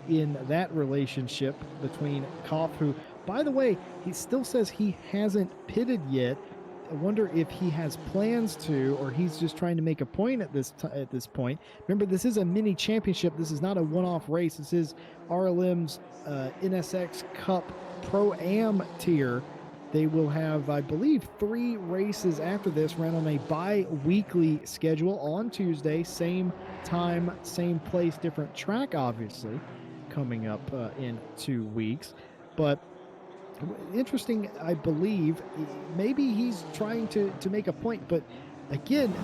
in that relationship between Koff, who, by the way, he still says he hasn't pitted yet. I wonder if he has plans to, or he's just trying to make a point at this point. Remember, this is a mini championship. This is not a one-off race. This is RLM's NSX Cup Pro-Am tier. They will have, I believe, 3 races after this, run on a bi-weekly schedule on Tuesday, same time, same place, different track, obviously, coming up in 2 weeks. But interesting, I believe, maybe he's trying to make a point, but again,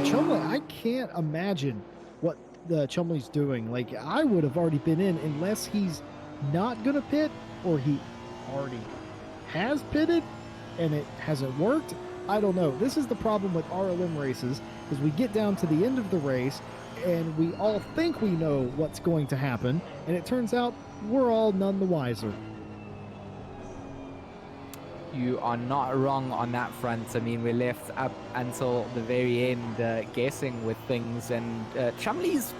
Chumley, I can't imagine what Chumley's doing. Like, I would have already been in unless he's not going to pit, or he already has pitted and it hasn't worked. I don't know. This is the problem with RLM races, is we get down to the end of the race and we all think we know what's going to happen, and it turns out we're all none the wiser. You are not wrong on that front. I mean, we're left up until the very end guessing with things, and Chumley's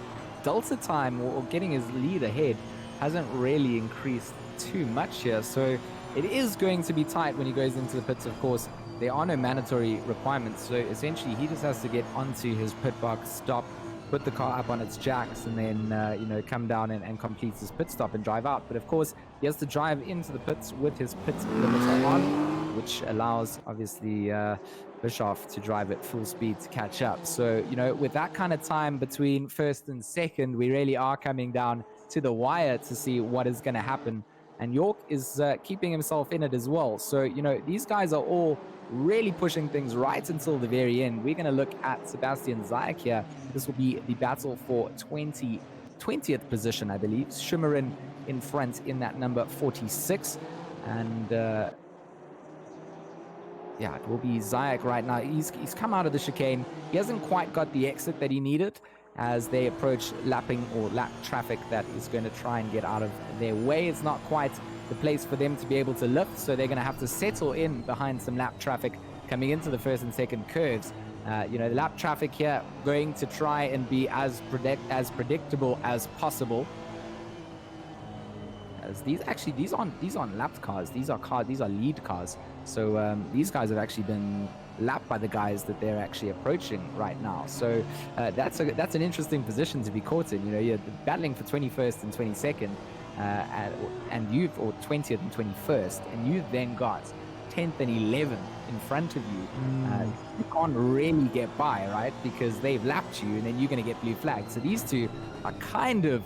delta time, or getting his lead ahead, hasn't really increased too much here. So it is going to be tight when he goes into the pits. Of course, there are no mandatory requirements, so essentially he just has to get onto his pit box, stop, put the car up on its jacks, and then come down and complete his pit stop and drive out. But of course, he has to drive into the pits with his pit limiter on, which allows obviously Bischoff to drive at full speed to catch up. So with that kind of time between first and second, we really are coming down to the wire to see what is going to happen. and York is keeping himself in it as well. So, you know, these guys are all really pushing things right until the very end. We're going to look at Sebastian Zayek here. This will be the battle for 20th position, I believe. Schummerin in front in that number 46. And yeah, it will be Zayek right now. He's come out of the chicane. He hasn't quite got the exit that he needed as they approach lapping or lap traffic that is going to try and get out of their way. It's not quite the place for them to be able to lift, so they're going to have to settle in behind some lap traffic coming into the first and second curves. You know, the lap traffic here going to try and be as predictable as possible. As these aren't lapped cars. These are lead cars. So these guys have actually been lapped by the guys that they're actually approaching right now. So that's an interesting position to be caught in. You know, you're battling for 21st and 22nd, or 20th and 21st, and you've then got 10th and 11th in front of you. You can't really get by, right? Because they've lapped you, and then you're going to get blue flagged. So these two are kind of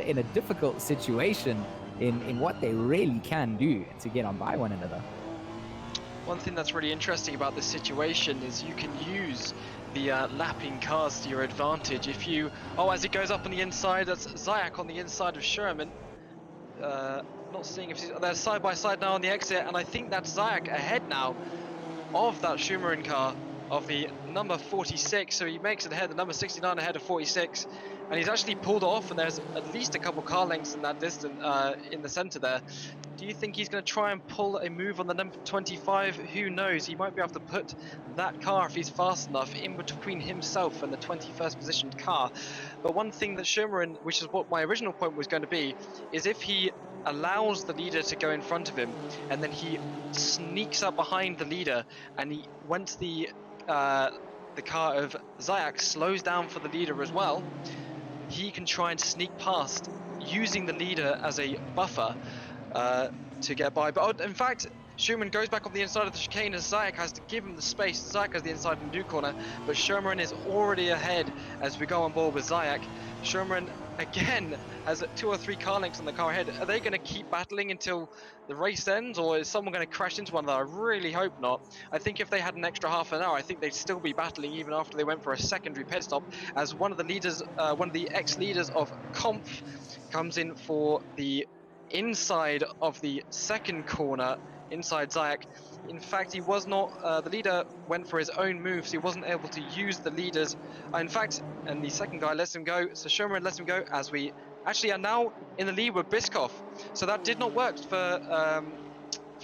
in a difficult situation in what they really can do to get on by one another. One thing that's really interesting about this situation is you can use the lapping cars to your advantage. If you, as it goes up on the inside, that's Zayek on the inside of Sherman. Not seeing if they're side by side now on the exit, and I think that's Zayek ahead now of that Schummerin car of the number 46. So he makes it ahead, the number 69 ahead of 46, and he's actually pulled off. And there's at least a couple car lengths in that distance in the center there. Do you think he's going to try and pull a move on the number 25? Who knows? He might be able to put that car, if he's fast enough, in between himself and the 21st positioned car. But one thing that Schummerin, which is what my original point was going to be, is if he allows the leader to go in front of him and then he sneaks up behind the leader, and once the car of Zayek slows down for the leader as well, he can try and sneak past using the leader as a buffer to get by. But in fact, Schumann goes back on the inside of the chicane as Zayek has to give him the space. Zayek has the inside in the new corner, but Schumann is already ahead as we go on board with Zayek. Schumann again has 2 or 3 car lengths on the car ahead. Are they going to keep battling until the race ends, or is someone going to crash into one another? I really hope not. I think if they had an extra half an hour, I think they'd still be battling even after they went for a secondary pit stop, as one of the leaders, one of the ex-leaders of Conf comes in for the inside of the second corner, inside Zayek. In fact, he was not, the leader went for his own moves, so he wasn't able to use the leaders. In fact, and the second guy lets him go, so Schumann lets him go, as we actually are now in the lead with Biskov. So that did not work for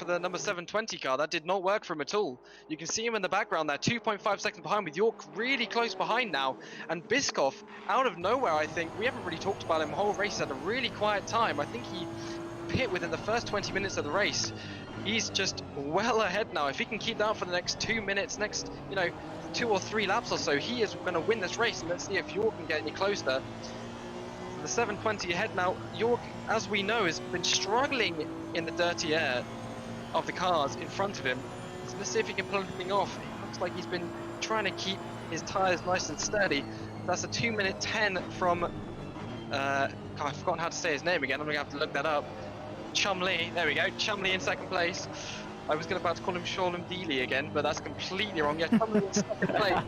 the number 720 car. That did not work for him at all. You can see him in the background there, 2.5 seconds behind, with York really close behind now. And Biskov, out of nowhere, I think, we haven't really talked about him the whole race, had a really quiet time. I think he pit within the first 20 minutes of the race. He's just well ahead now. If he can keep that for the next 2 minutes, next 2 or 3 laps or so, he is going to win this race. And let's see if York can get any closer. So the 720 ahead now. York, as we know, has been struggling in the dirty air of the cars in front of him. So let's see if he can pull anything off. It looks like he's been trying to keep his tyres nice and sturdy. That's a 2-minute 10 from I've forgotten how to say his name again. I'm going to have to look that up. Chumley, there we go. Chumley in second place. I was about to call him Sholem Dealey again, but that's completely wrong. Yeah, Chumley in second place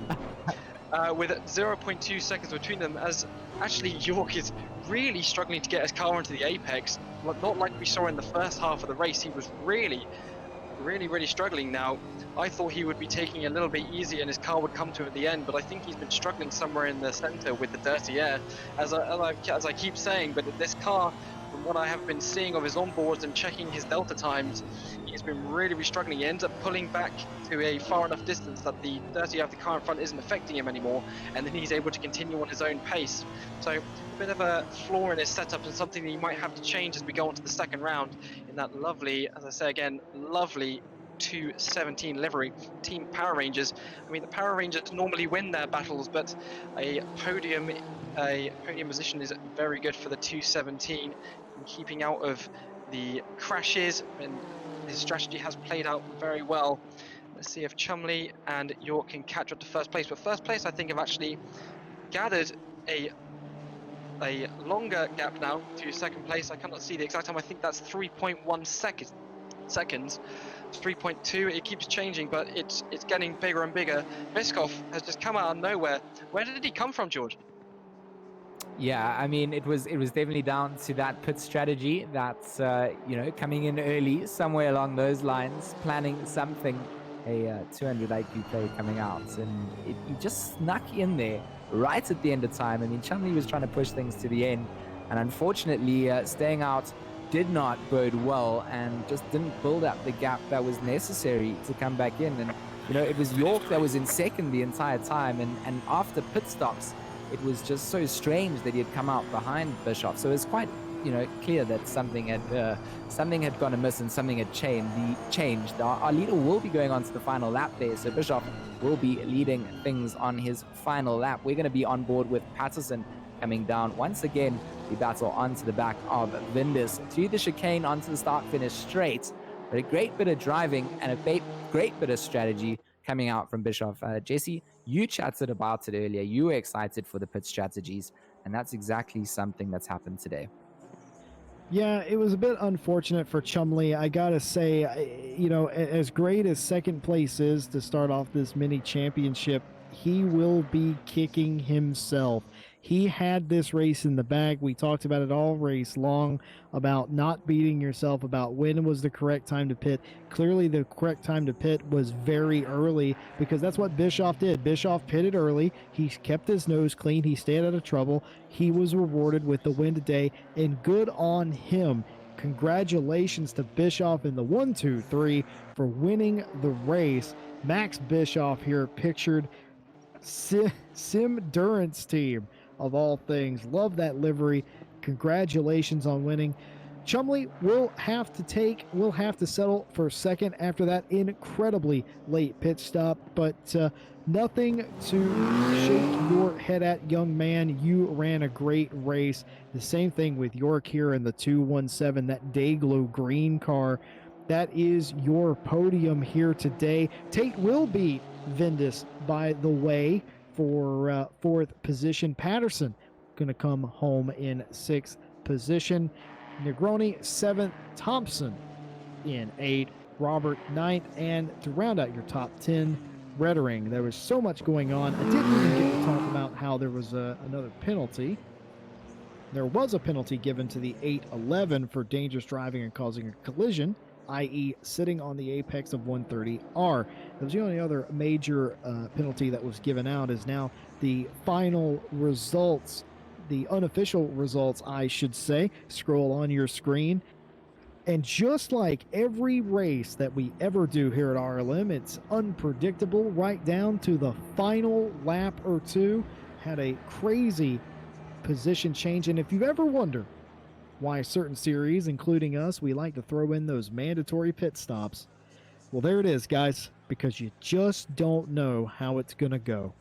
with 0.2 seconds between them, as actually York is really struggling to get his car into the apex. Not like we saw in the first half of the race. He was really struggling now. I thought he would be taking it a little bit easier and his car would come to him at the end, but I think he's been struggling somewhere in the center with the dirty air, as I keep saying. But this car, from what I have been seeing of his onboards and checking his delta times, he's been really struggling. He ends up pulling back to a far enough distance that the dirty air of the car in front isn't affecting him anymore, and then he's able to continue on his own pace. So a bit of a flaw in his setup, and something that he might have to change as we go on to the second round in that lovely, as I say again, lovely 217 livery, Team Power Rangers. I mean, the Power Rangers normally win their battles, but a podium position is very good for the 217 in keeping out of the crashes, and his strategy has played out very well. Let's see if Chumley and York can catch up to first place. But first place, I think, have actually gathered a a longer gap now to second place. I cannot see the exact time. I think that's 3.1 seconds. 3.2. It keeps changing, but it's getting bigger and bigger. Biskov has just come out of nowhere. Where did he come from, George? Yeah, I mean, it was definitely down to that pit strategy. That's coming in early, somewhere along those lines, planning something, a 200 IQ play coming out, and he just snuck in there right at the end of time. I mean, Chumley was trying to push things to the end, and unfortunately, staying out did not bode well, and just didn't build up the gap that was necessary to come back in. And it was York that was in second the entire time, and after pit stops, it was just so strange that he had come out behind Bischoff. So it's quite, clear that something had gone amiss and something had changed. Our leader will be going on to the final lap there, so Bischoff will be leading things on his final lap. We're going to be on board with Patterson coming down once again. The battle onto the back of Vindis to the chicane onto the start-finish straight. But a great bit of driving and a great bit of strategy coming out from Bischoff. Jesse, you chatted about it earlier. You were excited for the pit strategies, and that's exactly something that's happened today. Yeah, it was a bit unfortunate for Chumley. I gotta say, as great as second place is to start off this mini championship, he will be kicking himself. He had this race in the bag. We talked about it all race long, about not beating yourself, about when was the correct time to pit. Clearly the correct time to pit was very early, because that's what Bischoff did. Bischoff pitted early. He kept his nose clean. He stayed out of trouble. He was rewarded with the win today, and good on him. Congratulations to Bischoff in the 1-2-3 for winning the race. Max Bischoff here pictured, Sim Durance team of all things. Love that livery. Congratulations on winning. Chumley will have to settle for second after that incredibly late pit stop, but nothing to shake your head at, young man. You ran a great race. The same thing with York here in the 217, that Dayglow green car. That is your podium here today. Tate will beat Vindis, by the way, for fourth position. Patterson going to come home in sixth position. Negroni 7th, Thompson in 8th, Robert 9th, and to round out your top 10, Reddering. There was so much going on. I didn't even get to talk about how there was another penalty. There was a penalty given to the 811 for dangerous driving and causing a collision, i.e. sitting on the apex of 130R. That was the only other major penalty that was given out. Is now the final results, the unofficial results, I should say. Scroll on your screen. And just like every race that we ever do here at RLM, it's unpredictable right down to the final lap or two. Had a crazy position change. And if you've ever wondered why certain series, including us, we like to throw in those mandatory pit stops, well, there it is, guys, because you just don't know how it's going to go.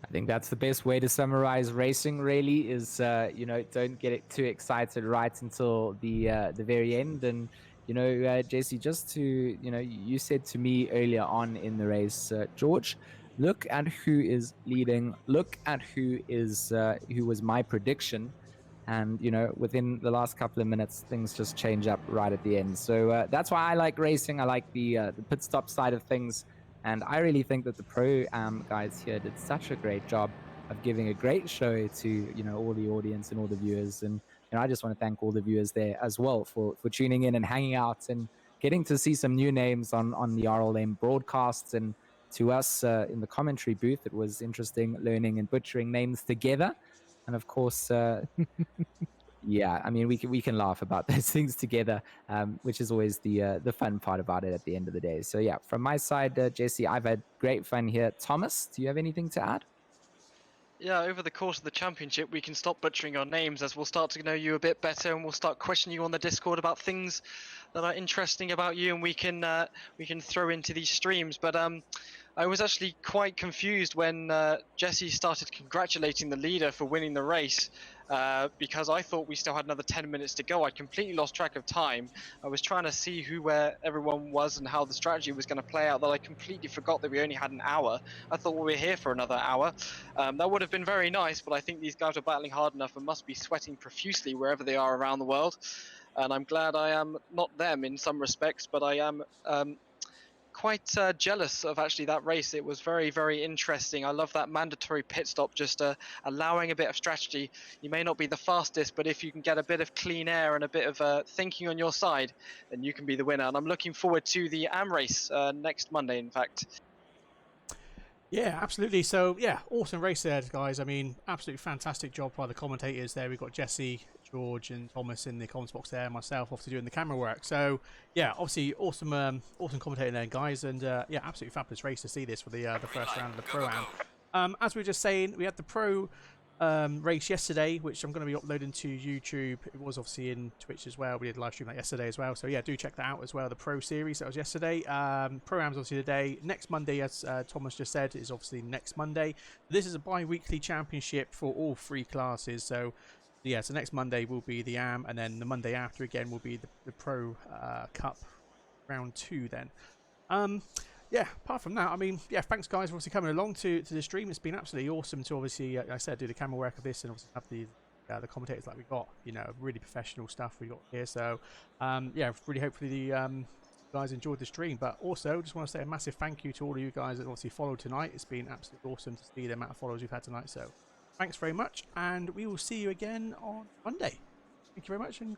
I think that's the best way to summarize racing, really, is, don't get it too excited right until the very end. And, Jesse, just to, you said to me earlier on in the race, George, look at who is leading. Look at who was my prediction. And, within the last couple of minutes, things just change up right at the end. So that's why I like racing. I like the pit stop side of things. And I really think that the Pro-Am guys here did such a great job of giving a great show to, all the audience and all the viewers. And, I just want to thank all the viewers there as well for tuning in and hanging out and getting to see some new names on the RLM broadcasts. And to us in the commentary booth, it was interesting learning and butchering names together. And of course, yeah, I mean, we can laugh about those things together, which is always the fun part about it at the end of the day. So yeah, from my side, Jesse, I've had great fun here. Thomas, do you have anything to add? Yeah, over the course of the championship, we can stop butchering our names as we'll start to know you a bit better, and we'll start questioning you on the Discord about things that are interesting about you, and we can throw into these streams. But I was actually quite confused when Jesse started congratulating the leader for winning the race, because I thought we still had another 10 minutes to go. I completely lost track of time. I was trying to see where everyone was and how the strategy was going to play out, that I completely forgot that we only had an hour. I thought we were here for another hour. That would have been very nice, but I think these guys are battling hard enough and must be sweating profusely wherever they are around the world. And I'm glad I am not them in some respects, but I am quite jealous of actually that race. It was very, very interesting. I love that mandatory pit stop, just allowing a bit of strategy. You may not be the fastest, but if you can get a bit of clean air and a bit of thinking on your side, then you can be the winner. And I'm looking forward to the AM race next Monday, in fact. Yeah, absolutely. So, yeah, awesome race there, guys. I mean, absolutely fantastic job by the commentators there. We've got Jesse, George, and Thomas in the comments box there, myself obviously doing the camera work. So, yeah, obviously awesome awesome commentating there, guys. And, yeah, absolutely fabulous race to see this for the first round of the Pro-Am. As we were just saying, we had the Pro race yesterday, which I'm going to be uploading to YouTube. It was obviously in Twitch as well. We did live stream that yesterday as well. So yeah, do check that out as well. The Pro Series, that was yesterday. Pro-Am's obviously today. Next Monday, as Thomas just said, is obviously next Monday. This is a bi-weekly championship for all three classes. So yeah, so next Monday will be the AM, and then the Monday after again will be the Pro Cup round 2 then. Yeah, apart from that, I mean, yeah, thanks guys for obviously coming along to the stream. It's been absolutely awesome to obviously, like I said, do the camera work of this and obviously have the commentators like we got, you know, really professional stuff we got here. So, yeah, really hopefully the guys enjoyed the stream. But also, just want to say a massive thank you to all of you guys that obviously followed tonight. It's been absolutely awesome to see the amount of followers we've had tonight. So, thanks very much, and we will see you again on Monday. Thank you very much, and